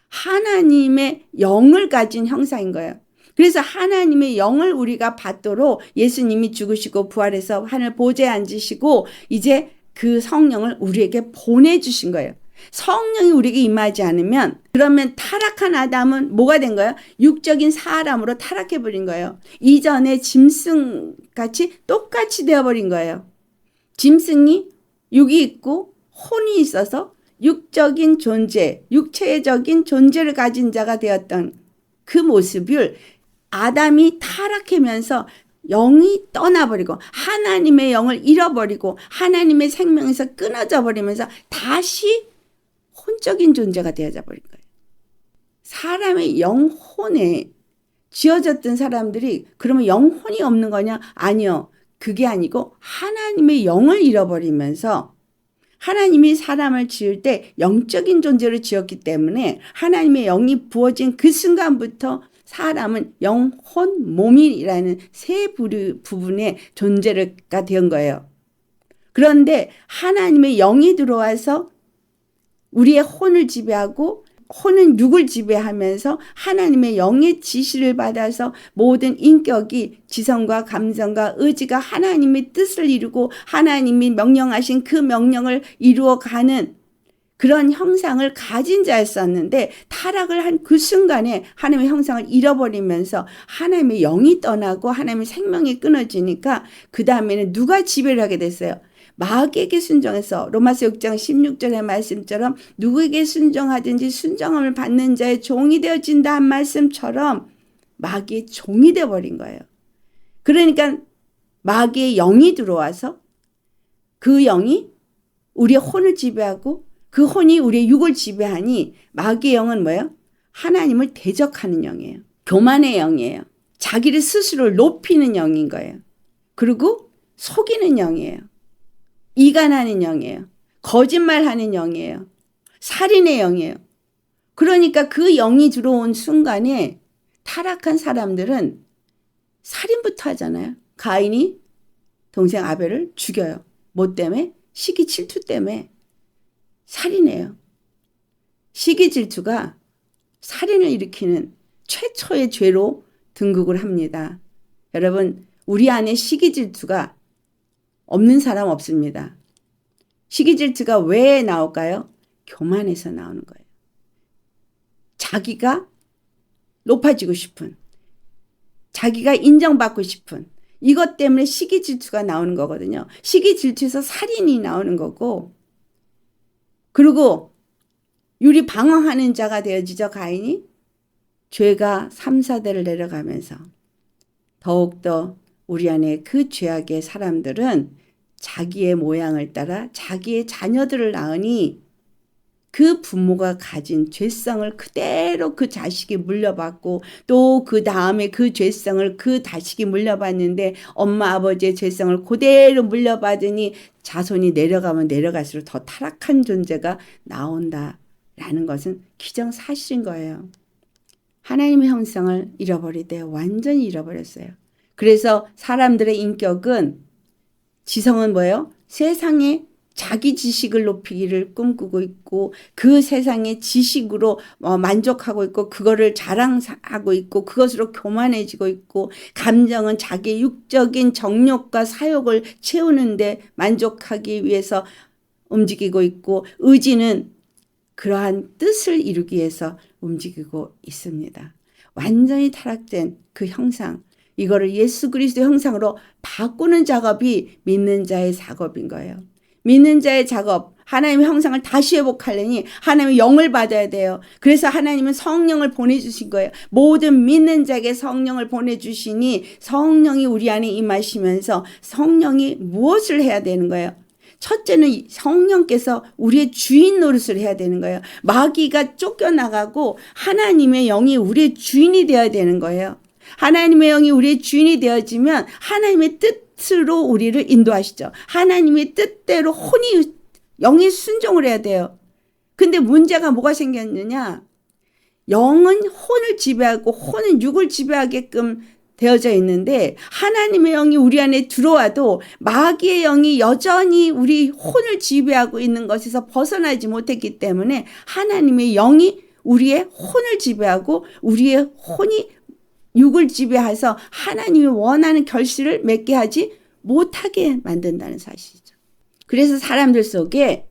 하나님의 영을 가진 형상인 거예요. 그래서 하나님의 영을 우리가 받도록 예수님이 죽으시고 부활해서 하늘 보좌에 앉으시고 이제 그 성령을 우리에게 보내주신 거예요. 성령이 우리에게 임하지 않으면 그러면 타락한 아담은 뭐가 된 거예요? 육적인 사람으로 타락해버린 거예요. 이전에 짐승같이 똑같이 되어버린 거예요. 짐승이 육이 있고 혼이 있어서 육적인 존재, 육체적인 존재를 가진 자가 되었던 그 모습을 아담이 타락하면서 영이 떠나버리고 하나님의 영을 잃어버리고 하나님의 생명에서 끊어져 버리면서 다시 혼적인 존재가 되어져 버린 거예요. 사람의 영혼에 지어졌던 사람들이 그러면 영혼이 없는 거냐? 아니요. 그게 아니고 하나님의 영을 잃어버리면서 하나님이 사람을 지을 때 영적인 존재로 지었기 때문에 하나님의 영이 부어진 그 순간부터 사람은 영혼, 몸이라는 세 부분의 존재가 된 거예요. 그런데 하나님의 영이 들어와서 우리의 혼을 지배하고 혼은 육을 지배하면서 하나님의 영의 지시를 받아서 모든 인격이 지성과 감성과 의지가 하나님의 뜻을 이루고 하나님이 명령하신 그 명령을 이루어가는 그런 형상을 가진 자였었는데 타락을 한 그 순간에 하나님의 형상을 잃어버리면서 하나님의 영이 떠나고 하나님의 생명이 끊어지니까 그 다음에는 누가 지배를 하게 됐어요? 마귀에게 순종해서 로마서 6장 16절의 말씀처럼 누구에게 순종하든지 순종함을 받는 자의 종이 되어진다 한 말씀처럼 마귀의 종이 되어버린 거예요. 그러니까 마귀의 영이 들어와서 그 영이 우리의 혼을 지배하고 그 혼이 우리의 육을 지배하니 마귀의 영은 뭐예요? 하나님을 대적하는 영이에요. 교만의 영이에요. 자기를 스스로 높이는 영인 거예요. 그리고 속이는 영이에요. 이간하는 영이에요. 거짓말하는 영이에요. 살인의 영이에요. 그러니까 그 영이 들어온 순간에 타락한 사람들은 살인부터 하잖아요. 가인이 동생 아벨을 죽여요. 뭐 때문에? 시기 질투 때문에. 살인해요. 시기 질투가 살인을 일으키는 최초의 죄로 등극을 합니다. 여러분, 우리 안에 시기 질투가 없는 사람 없습니다. 시기 질투가 왜 나올까요? 교만에서 나오는 거예요. 자기가 높아지고 싶은, 자기가 인정받고 싶은 이것 때문에 시기 질투가 나오는 거거든요. 시기 질투에서 살인이 나오는 거고, 그리고 유리 방황하는 자가 되어지죠. 가인이 죄가 3, 4대를 내려가면서 더욱더 우리 안에 그 죄악의 사람들은 자기의 모양을 따라 자기의 자녀들을 낳으니 그 부모가 가진 죄성을 그대로 그 자식이 물려받고 또 그 다음에 그 죄성을 그 자식이 물려받는데 엄마 아버지의 죄성을 그대로 물려받으니 자손이 내려가면 내려갈수록 더 타락한 존재가 나온다라는 것은 기정사실인 거예요. 하나님의 형상을 잃어버리되 완전히 잃어버렸어요. 그래서 사람들의 인격은 지성은 뭐예요? 세상에 자기 지식을 높이기를 꿈꾸고 있고 그 세상의 지식으로 만족하고 있고 그거를 자랑하고 있고 그것으로 교만해지고 있고 감정은 자기의 육적인 정욕과 사욕을 채우는데 만족하기 위해서 움직이고 있고 의지는 그러한 뜻을 이루기 위해서 움직이고 있습니다. 완전히 타락된 그 형상, 이거를 예수 그리스도의 형상으로 바꾸는 작업이 믿는 자의 작업인 거예요. 믿는 자의 작업, 하나님의 형상을 다시 회복하려니 하나님의 영을 받아야 돼요. 그래서 하나님은 성령을 보내주신 거예요. 모든 믿는 자에게 성령을 보내주시니 성령이 우리 안에 임하시면서 성령이 무엇을 해야 되는 거예요? 첫째는 성령께서 우리의 주인 노릇을 해야 되는 거예요. 마귀가 쫓겨나가고 하나님의 영이 우리의 주인이 되어야 되는 거예요. 하나님의 영이 우리의 주인이 되어지면 하나님의 뜻으로 우리를 인도하시죠. 하나님의 뜻대로 혼이 영에 순종을 해야 돼요. 근데 문제가 뭐가 생겼느냐? 영은 혼을 지배하고 혼은 육을 지배하게끔 되어져 있는데 하나님의 영이 우리 안에 들어와도 마귀의 영이 여전히 우리 혼을 지배하고 있는 것에서 벗어나지 못했기 때문에 하나님의 영이 우리의 혼을 지배하고 우리의 혼이 육을 지배해서 하나님이 원하는 결실을 맺게 하지 못하게 만든다는 사실이죠. 그래서 사람들 속에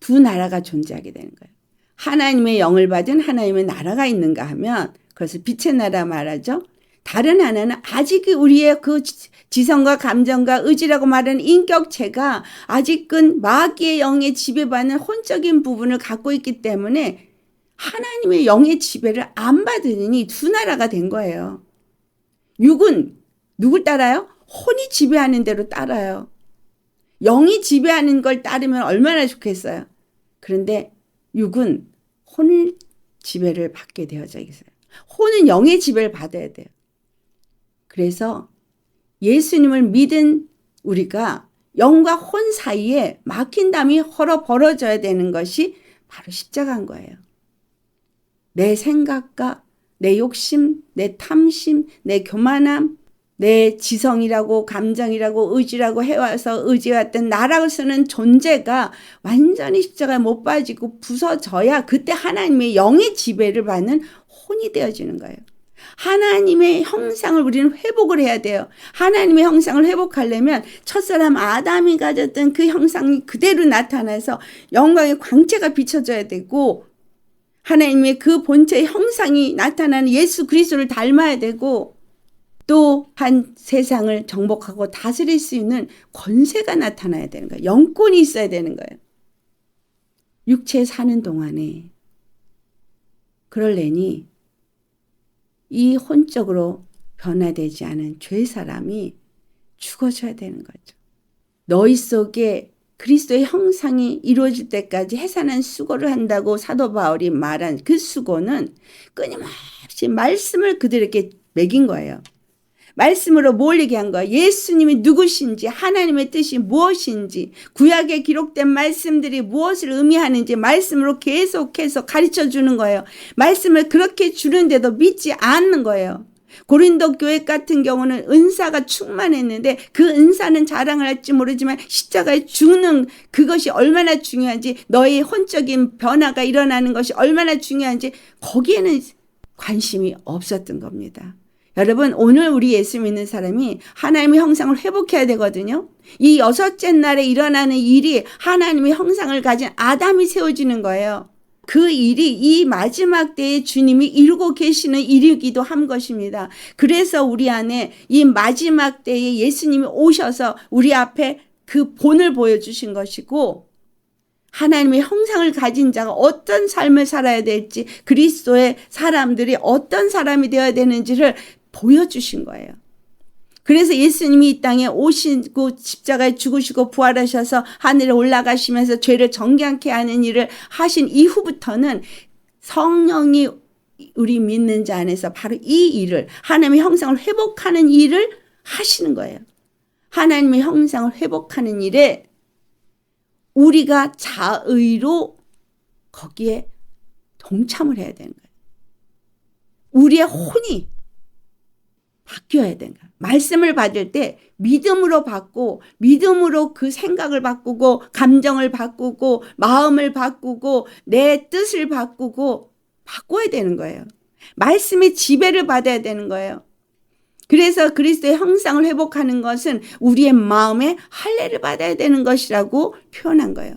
두 나라가 존재하게 되는 거예요. 하나님의 영을 받은 하나님의 나라가 있는가 하면 그것을 빛의 나라 말하죠. 다른 하나는 아직 우리의 그 지성과 감정과 의지라고 말하는 인격체가 아직은 마귀의 영에 지배받는 혼적인 부분을 갖고 있기 때문에 하나님의 영의 지배를 안 받으니 두 나라가 된 거예요. 육은 누굴 따라요? 혼이 지배하는 대로 따라요. 영이 지배하는 걸 따르면 얼마나 좋겠어요. 그런데 육은 혼을 지배를 받게 되어져 있어요. 혼은 영의 지배를 받아야 돼요. 그래서 예수님을 믿은 우리가 영과 혼 사이에 막힌 담이 헐어 벌어져야 되는 것이 바로 십자가인 거예요. 내 생각과 내 욕심, 내 탐심, 내 교만함, 내 지성이라고 감정이라고 의지라고 해와서 의지해왔던 나라고 쓰는 존재가 완전히 십자가에 못 빠지고 부서져야 그때 하나님의 영의 지배를 받는 혼이 되어지는 거예요. 하나님의 형상을 우리는 회복을 해야 돼요. 하나님의 형상을 회복하려면 첫사람 아담이 가졌던 그 형상이 그대로 나타나서 영광의 광채가 비춰져야 되고 하나님의 그 본체의 형상이 나타나는 예수 그리스도를 닮아야 되고 또한 세상을 정복하고 다스릴 수 있는 권세가 나타나야 되는 거예요. 영권이 있어야 되는 거예요. 육체에 사는 동안에 그럴래니 이 혼적으로 변화되지 않은 죄 사람이 죽어져야 되는 거죠. 너희 속에 그리스도의 형상이 이루어질 때까지 해산한 수고를 한다고 사도 바울이 말한 그 수고는 끊임없이 말씀을 그들에게 먹인 거예요. 말씀으로 뭘 얘기한 거야? 예수님이 누구신지, 하나님의 뜻이 무엇인지, 구약에 기록된 말씀들이 무엇을 의미하는지 말씀으로 계속해서 가르쳐 주는 거예요. 말씀을 그렇게 주는데도 믿지 않는 거예요. 고린도 교회 같은 경우는 은사가 충만했는데 그 은사는 자랑을 할지 모르지만 십자가에 죽는 그것이 얼마나 중요한지, 너의 혼적인 변화가 일어나는 것이 얼마나 중요한지 거기에는 관심이 없었던 겁니다. 여러분, 오늘 우리 예수 믿는 사람이 하나님의 형상을 회복해야 되거든요. 이 6째 날에 일어나는 일이 하나님의 형상을 가진 아담이 세워지는 거예요. 그 일이 이 마지막 때에 주님이 이루고 계시는 일이기도 한 것입니다. 그래서 우리 안에 이 마지막 때에 예수님이 오셔서 우리 앞에 그 본을 보여주신 것이고, 하나님의 형상을 가진 자가 어떤 삶을 살아야 될지, 그리스도의 사람들이 어떤 사람이 되어야 되는지를 보여주신 거예요. 그래서 예수님이 이 땅에 오시고 십자가에 죽으시고 부활하셔서 하늘에 올라가시면서 죄를 정결케 하는 일을 하신 이후부터는 성령이 우리 믿는 자 안에서 바로 이 일을, 하나님의 형상을 회복하는 일을 하시는 거예요. 하나님의 형상을 회복하는 일에 우리가 자의로 거기에 동참을 해야 되는 거예요. 우리의 혼이 바뀌어야 되는 거예요. 말씀을 받을 때 믿음으로 받고, 믿음으로 그 생각을 바꾸고, 감정을 바꾸고, 마음을 바꾸고, 내 뜻을 바꾸고, 바꿔야 되는 거예요. 말씀의 지배를 받아야 되는 거예요. 그래서 그리스도의 형상을 회복하는 것은 우리의 마음에 할례를 받아야 되는 것이라고 표현한 거예요.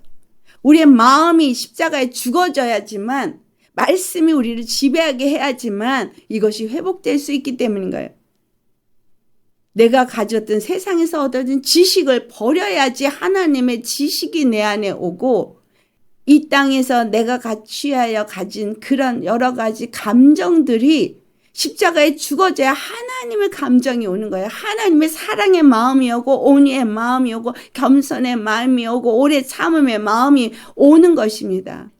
우리의 마음이 십자가에 죽어져야지만, 말씀이 우리를 지배하게 해야지만 이것이 회복될 수 있기 때문인 거예요. 내가 가졌던 세상에서 얻어진 지식을 버려야지 하나님의 지식이 내 안에 오고, 이 땅에서 내가 취하여 가진 그런 여러 가지 감정들이 십자가에 죽어져야 하나님의 감정이 오는 거예요. 하나님의 사랑의 마음이 오고, 온유의 마음이 오고, 겸손의 마음이 오고, 오래 참음의 마음이 오는 것입니다.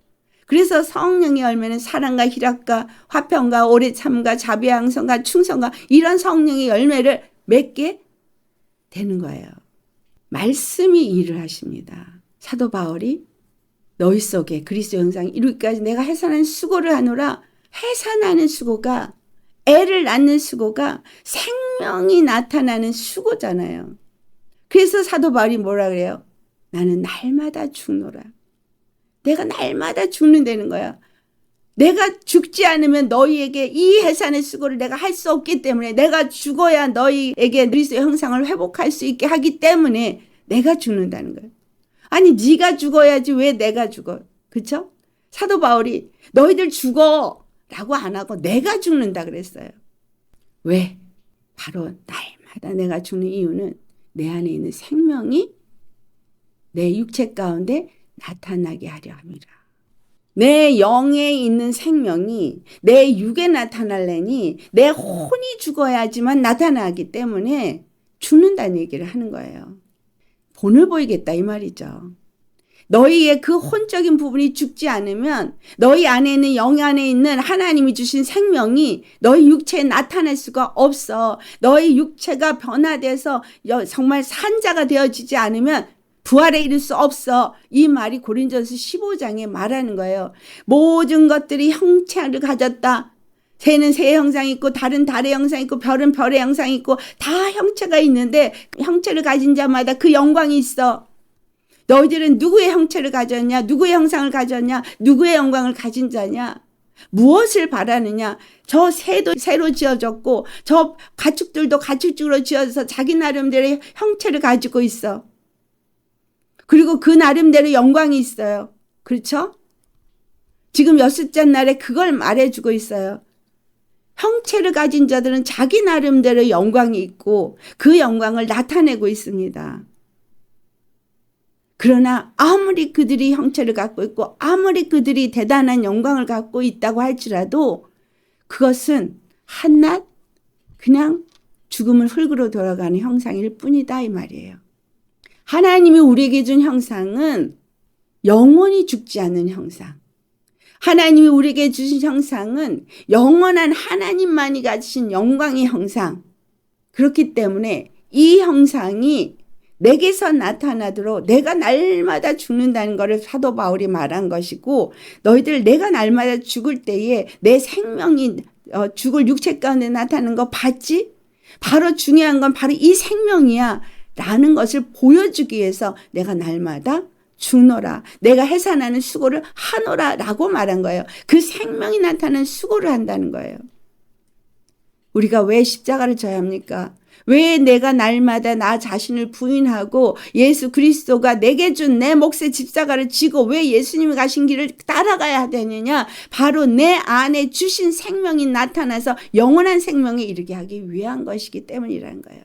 그래서 성령의 열매는 사랑과 희락과 화평과 오래 참과 자비양성과 충성과 이런 성령의 열매를 맺게 되는 거예요. 말씀이 일을 하십니다. 사도 바울이 너희 속에 그리스도 형상 이루기까지 내가 해산하는 수고를 하노라. 해산하는 수고가, 애를 낳는 수고가 생명이 나타나는 수고잖아요. 그래서 사도 바울이 뭐라 그래요? 나는 날마다 죽노라. 내가 날마다 죽는다는 거야. 내가 죽지 않으면 너희에게 이 해산의 수고를 내가 할 수 없기 때문에, 내가 죽어야 너희에게 그리스도의 형상을 회복할 수 있게 하기 때문에 내가 죽는다는 거예요. 아니, 네가 죽어야지 왜 내가 죽어? 그렇죠? 사도 바울이 너희들 죽어 라고 안 하고 내가 죽는다 그랬어요. 왜? 바로 날마다 내가 죽는 이유는 내 안에 있는 생명이 내 육체 가운데 나타나게 하려 함이라. 내 영에 있는 생명이 내 육에 나타나려니 내 혼이 죽어야지만 나타나기 때문에 죽는다는 얘기를 하는 거예요. 본을 보이겠다 이 말이죠. 너희의 그 혼적인 부분이 죽지 않으면 너희 안에 있는 영 안에 있는 하나님이 주신 생명이 너희 육체에 나타날 수가 없어. 너희 육체가 변화돼서 정말 산자가 되어지지 않으면 부활에 이를 수 없어. 이 말이 고린도전서 15장에 말하는 거예요. 모든 것들이 형체를 가졌다. 새는 새의 형상이 있고, 달은 달의 형상이 있고, 별은 별의 형상이 있고, 다 형체가 있는데 형체를 가진 자마다 그 영광이 있어. 너희들은 누구의 형체를 가졌냐? 누구의 형상을 가졌냐? 누구의 영광을 가진 자냐? 무엇을 바라느냐? 저 새도 새로 지어졌고, 저 가축들도 가축적으로 지어져서 자기 나름대로의 형체를 가지고 있어. 그리고 그 나름대로 영광이 있어요. 그렇죠? 지금 6째 날에 그걸 말해주고 있어요. 형체를 가진 자들은 자기 나름대로 영광이 있고 그 영광을 나타내고 있습니다. 그러나 아무리 그들이 형체를 갖고 있고 아무리 그들이 대단한 영광을 갖고 있다고 할지라도 그것은 한낱 그냥 죽음을 흙으로 돌아가는 형상일 뿐이다 이 말이에요. 하나님이 우리에게 준 형상은 영원히 죽지 않는 형상. 하나님이 우리에게 주신 형상은 영원한 하나님만이 가지신 영광의 형상. 그렇기 때문에 이 형상이 내게서 나타나도록 내가 날마다 죽는다는 것을 사도 바울이 말한 것이고, 너희들 내가 날마다 죽을 때에 내 생명이 죽을 육체 가운데 나타나는 거 봤지? 바로 중요한 건 바로 이 생명이야 라는 것을 보여주기 위해서 내가 날마다 죽노라, 내가 해산하는 수고를 하노라 라고 말한 거예요. 그 생명이 나타나는 수고를 한다는 거예요. 우리가 왜 십자가를 져야 합니까? 왜 내가 날마다 나 자신을 부인하고 예수 그리스도가 내게 준 내 몫의 십자가를 지고 왜 예수님이 가신 길을 따라가야 되느냐? 바로 내 안에 주신 생명이 나타나서 영원한 생명에 이르게 하기 위한 것이기 때문이라는 거예요.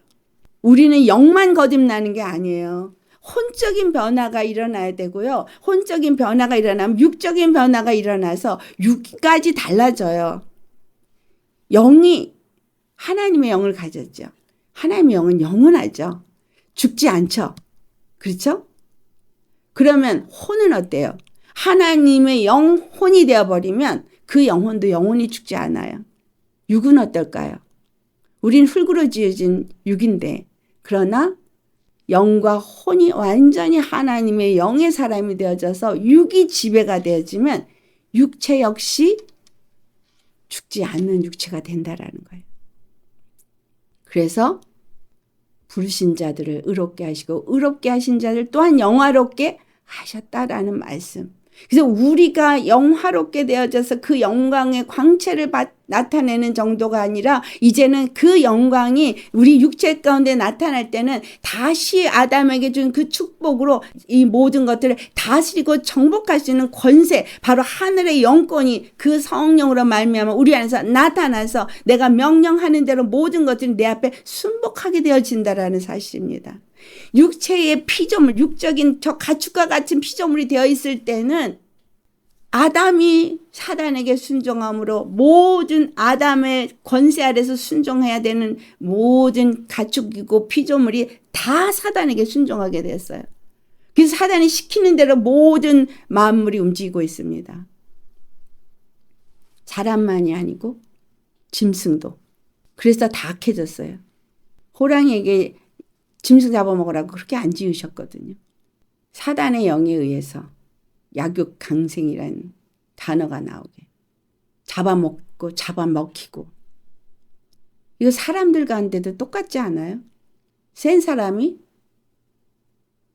우리는 영만 거듭나는 게 아니에요. 혼적인 변화가 일어나야 되고요. 혼적인 변화가 일어나면 육적인 변화가 일어나서 육까지 달라져요. 영이 하나님의 영을 가졌죠. 하나님의 영은 영원하죠. 죽지 않죠. 그렇죠? 그러면 혼은 어때요? 하나님의 영혼이 되어버리면 그 영혼도 영원히 죽지 않아요. 육은 어떨까요? 우린 흙으로 지어진 육인데, 그러나 영과 혼이 완전히 하나님의 영의 사람이 되어져서 육이 지배가 되어지면 육체 역시 죽지 않는 육체가 된다라는 거예요. 그래서 부르신 자들을 의롭게 하시고 의롭게 하신 자들 또한 영화롭게 하셨다라는 말씀. 그래서 우리가 영화롭게 되어져서 그 영광의 광채를 나타내는 정도가 아니라 이제는 그 영광이 우리 육체 가운데 나타날 때는 다시 아담에게 준 그 축복으로 이 모든 것들을 다스리고 정복할 수 있는 권세, 바로 하늘의 영권이 그 성령으로 말미암아 우리 안에서 나타나서 내가 명령하는 대로 모든 것들이 내 앞에 순복하게 되어진다라는 사실입니다. 육체의 피조물, 육적인 저 가축과 같은 피조물이 되어 있을 때는 아담이 사단에게 순종함으로 모든 아담의 권세 아래서 순종해야 되는 모든 가축이고 피조물이 다 사단에게 순종하게 됐어요. 그래서 사단이 시키는 대로 모든 만물이 움직이고 있습니다. 사람만이 아니고 짐승도. 그래서 다 악해졌어요. 호랑이에게 짐승 잡아먹으라고 그렇게 안 지으셨거든요. 사단의 영에 의해서 약육강생이라는 단어가 나오게. 잡아먹고 잡아먹히고. 이거 사람들 가운데도 똑같지 않아요? 센 사람이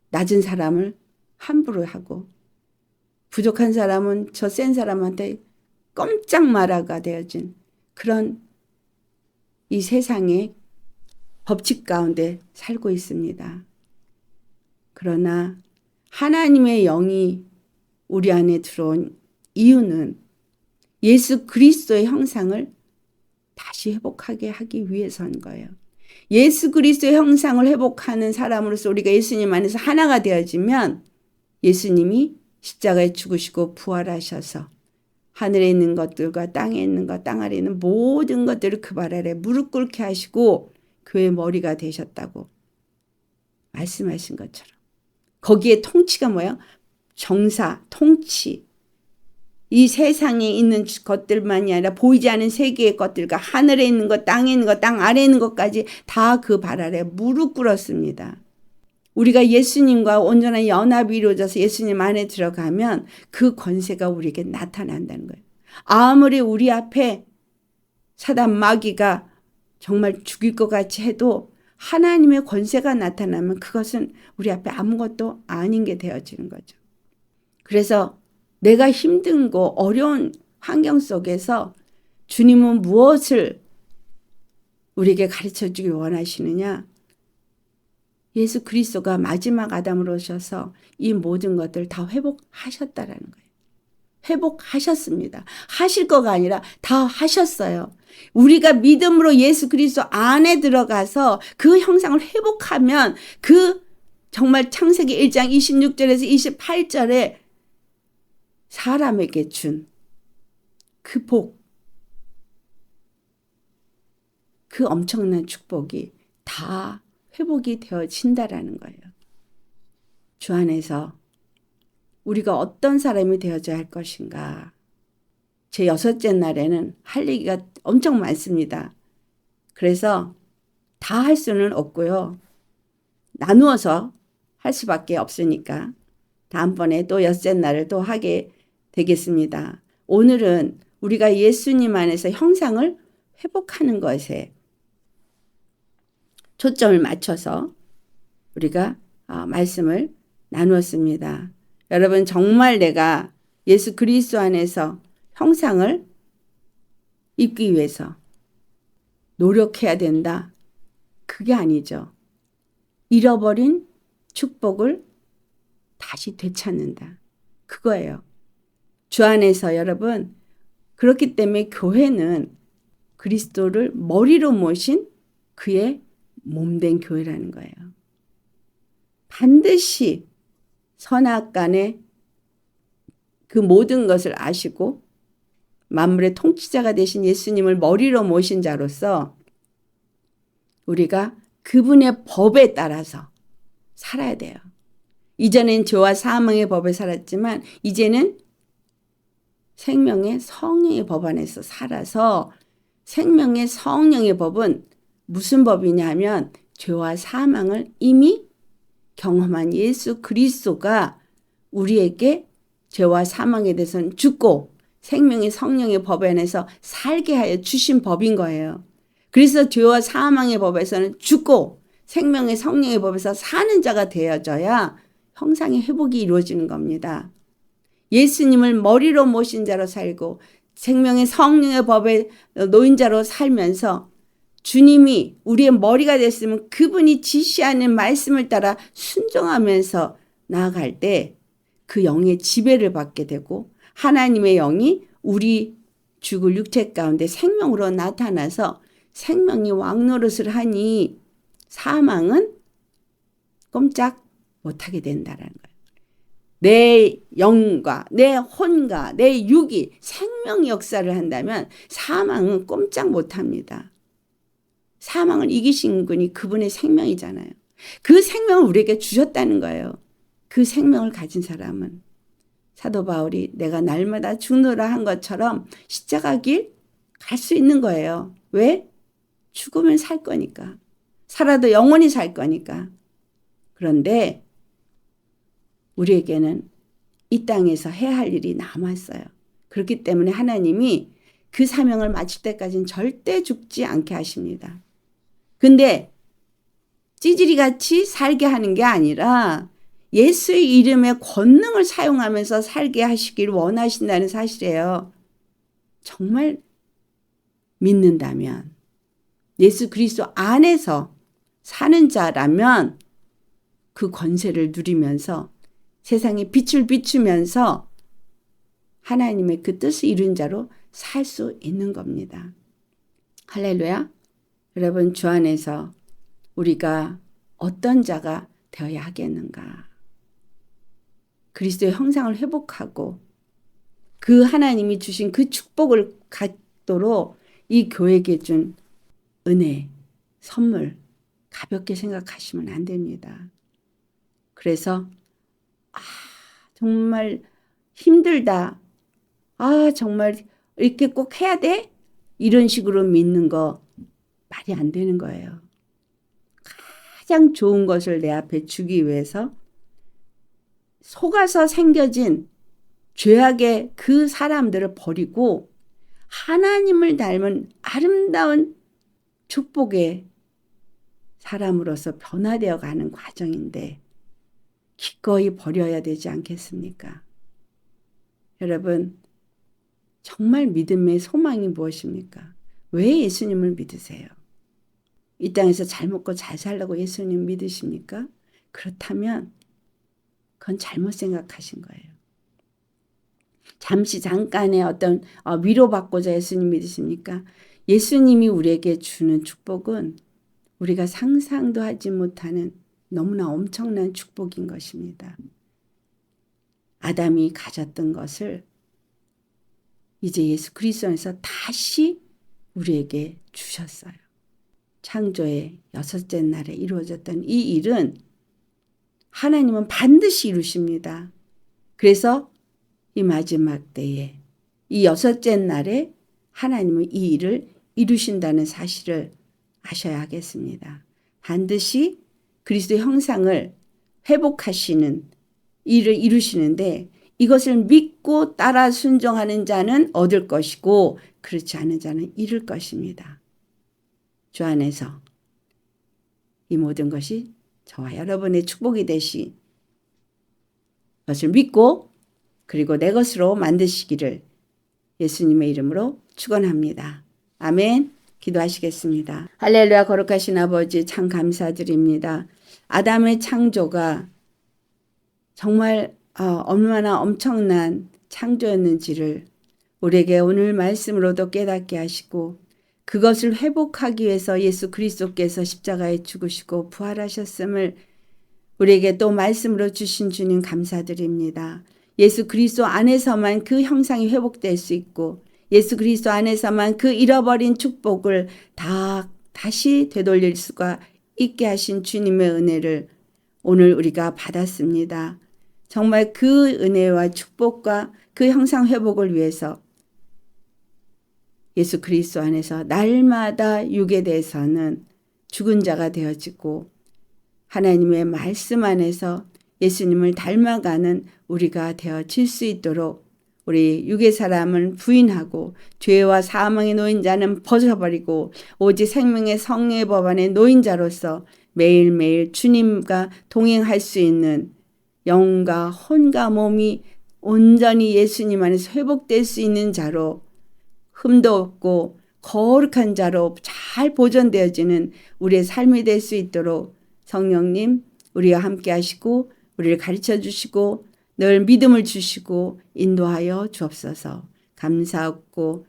낮은 사람을 함부로 하고, 부족한 사람은 저 센 사람한테 꼼짝 말아가 되어진 그런 이 세상의 법칙 가운데 살고 있습니다. 그러나 하나님의 영이 우리 안에 들어온 이유는 예수 그리스도의 형상을 다시 회복하게 하기 위해서인 거예요. 예수 그리스도의 형상을 회복하는 사람으로서 우리가 예수님 안에서 하나가 되어지면 예수님이 십자가에 죽으시고 부활하셔서 하늘에 있는 것들과 땅에 있는 것, 땅 아래에 있는 모든 것들을 그 발 아래 무릎 꿇게 하시고 그의 머리가 되셨다고 말씀하신 것처럼. 거기에 통치가 뭐예요? 정사, 통치. 이 세상에 있는 것들만이 아니라 보이지 않는 세계의 것들과 하늘에 있는 것, 땅에 있는 것, 땅 아래에 있는 것까지 다 그 발 아래 무릎 꿇었습니다. 우리가 예수님과 온전한 연합이 이루어져서 예수님 안에 들어가면 그 권세가 우리에게 나타난다는 거예요. 아무리 우리 앞에 사단 마귀가 정말 죽일 것 같이 해도 하나님의 권세가 나타나면 그것은 우리 앞에 아무것도 아닌 게 되어지는 거죠. 그래서 내가 힘든 거 어려운 환경 속에서 주님은 무엇을 우리에게 가르쳐 주기 원하시느냐? 예수 그리스도가 마지막 아담으로 오셔서 이 모든 것들 다 회복하셨다라는 거예요. 회복하셨습니다. 하실 거가 아니라 다 하셨어요. 우리가 믿음으로 예수 그리스도 안에 들어가서 그 형상을 회복하면 그 정말 창세기 1장 26절에서 28절에 사람에게 준 그 복, 그 엄청난 축복이 다 회복이 되어진다라는 거예요. 주 안에서 우리가 어떤 사람이 되어져야 할 것인가. 제 6째 날에는 할 얘기가 엄청 많습니다. 그래서 다 할 수는 없고요. 나누어서 할 수밖에 없으니까 다음번에 또 엿새 날을 또 하게 되겠습니다. 오늘은 우리가 예수님 안에서 형상을 회복하는 것에 초점을 맞춰서 우리가 말씀을 나누었습니다. 여러분, 정말 내가 예수 그리스도 안에서 형상을 입기 위해서 노력해야 된다. 그게 아니죠. 잃어버린 축복을 다시 되찾는다. 그거예요. 주 안에서 여러분, 그렇기 때문에 교회는 그리스도를 머리로 모신 그의 몸된 교회라는 거예요. 반드시 선악간에 그 모든 것을 아시고 만물의 통치자가 되신 예수님을 머리로 모신 자로서 우리가 그분의 법에 따라서 살아야 돼요. 이전엔 죄와 사망의 법에 살았지만 이제는 생명의 성령의 법 안에서 살아서 생명의 성령의 법은 무슨 법이냐 하면 죄와 사망을 이미 경험한 예수 그리스도가 우리에게 죄와 사망에 대해서는 죽고 생명의 성령의 법 안에서 살게 하여 주신 법인 거예요. 그래서 죄와 사망의 법에서는 죽고 생명의 성령의 법에서 사는 자가 되어져야 형상의 회복이 이루어지는 겁니다. 예수님을 머리로 모신 자로 살고 생명의 성령의 법에 놓인 자로 살면서 주님이 우리의 머리가 됐으면 그분이 지시하는 말씀을 따라 순종하면서 나아갈 때 그 영의 지배를 받게 되고 하나님의 영이 우리 죽을 육체 가운데 생명으로 나타나서 생명이 왕노릇을 하니 사망은 꼼짝 못하게 된다는 거예요. 내 영과 내 혼과 내 육이 생명 역사를 한다면 사망은 꼼짝 못합니다. 사망을 이기신 분이 그분의 생명이잖아요. 그 생명을 우리에게 주셨다는 거예요. 그 생명을 가진 사람은 사도 바울이 내가 날마다 죽노라 한 것처럼 십자가 길 갈 수 있는 거예요. 왜? 죽으면 살 거니까. 살아도 영원히 살 거니까. 그런데 우리에게는 이 땅에서 해야 할 일이 남았어요. 그렇기 때문에 하나님이 그 사명을 마칠 때까지는 절대 죽지 않게 하십니다. 근데 찌질이같이 살게 하는 게 아니라 예수의 이름의 권능을 사용하면서 살게 하시기를 원하신다는 사실이에요. 정말 믿는다면 예수 그리스도 안에서 사는 자라면 그 권세를 누리면서 세상에 빛을 비추면서 하나님의 그 뜻을 이룬 자로 살 수 있는 겁니다. 할렐루야. 여러분, 주 안에서 우리가 어떤 자가 되어야 하겠는가? 그리스도의 형상을 회복하고 그 하나님이 주신 그 축복을 갖도록 이 교회에게 준 은혜, 선물 가볍게 생각하시면 안 됩니다. 그래서 정말 힘들다. 정말 이렇게 꼭 해야 돼? 이런 식으로 믿는 거 말이 안 되는 거예요. 가장 좋은 것을 내 앞에 주기 위해서 속아서 생겨진 죄악의 그 사람들을 버리고 하나님을 닮은 아름다운 축복의 사람으로서 변화되어 가는 과정인데 기꺼이 버려야 되지 않겠습니까? 여러분, 정말 믿음의 소망이 무엇입니까? 왜 예수님을 믿으세요? 이 땅에서 잘 먹고 잘 살라고 예수님 믿으십니까? 그렇다면 그건 잘못 생각하신 거예요. 잠깐의 어떤 위로받고자 예수님 믿으십니까? 예수님이 우리에게 주는 축복은 우리가 상상도 하지 못하는 너무나 엄청난 축복인 것입니다. 아담이 가졌던 것을 이제 예수 그리스도 안에서 다시 우리에게 주셨어요. 창조의 6째 날에 이루어졌던 이 일은 하나님은 반드시 이루십니다. 그래서 이 마지막 때에 이 6째 날에 하나님은 이 일을 이루신다는 사실을 아셔야 하겠습니다. 반드시 그리스도의 형상을 회복하시는 일을 이루시는데 이것을 믿고 따라 순종하는 자는 얻을 것이고 그렇지 않은 자는 잃을 것입니다. 주 안에서 이 모든 것이 저와 여러분의 축복이 되시 것을 믿고 그리고 내 것으로 만드시기를 예수님의 이름으로 축원합니다. 아멘. 기도하시겠습니다. 할렐루야. 거룩하신 아버지 참 감사드립니다. 아담의 창조가 정말 얼마나 엄청난 창조였는지를 우리에게 오늘 말씀으로도 깨닫게 하시고 그것을 회복하기 위해서 예수 그리스도께서 십자가에 죽으시고 부활하셨음을 우리에게 또 말씀으로 주신 주님 감사드립니다. 예수 그리스도 안에서만 그 형상이 회복될 수 있고 예수 그리스도 안에서만 그 잃어버린 축복을 다시 되돌릴 수가 있게 하신 주님의 은혜를 오늘 우리가 받았습니다. 정말 그 은혜와 축복과 그 형상 회복을 위해서 예수 그리스도 안에서 날마다 육에 대해서는 죽은 자가 되어지고 하나님의 말씀 안에서 예수님을 닮아가는 우리가 되어질 수 있도록 우리 육의 사람을 부인하고 죄와 사망의 노인자는 벗어버리고 오직 생명의 성령의 법 안에 노인자로서 매일매일 주님과 동행할 수 있는 영과 혼과 몸이 온전히 예수님 안에서 회복될 수 있는 자로 흠도 없고 거룩한 자로 잘 보존되어지는 우리의 삶이 될 수 있도록 성령님 우리와 함께 하시고 우리를 가르쳐 주시고 늘 믿음을 주시고 인도하여 주옵소서. 감사하고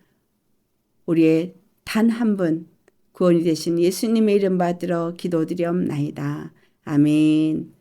우리의 단 한 분 구원이 되신 예수님의 이름 받들어 기도드리옵나이다. 아멘.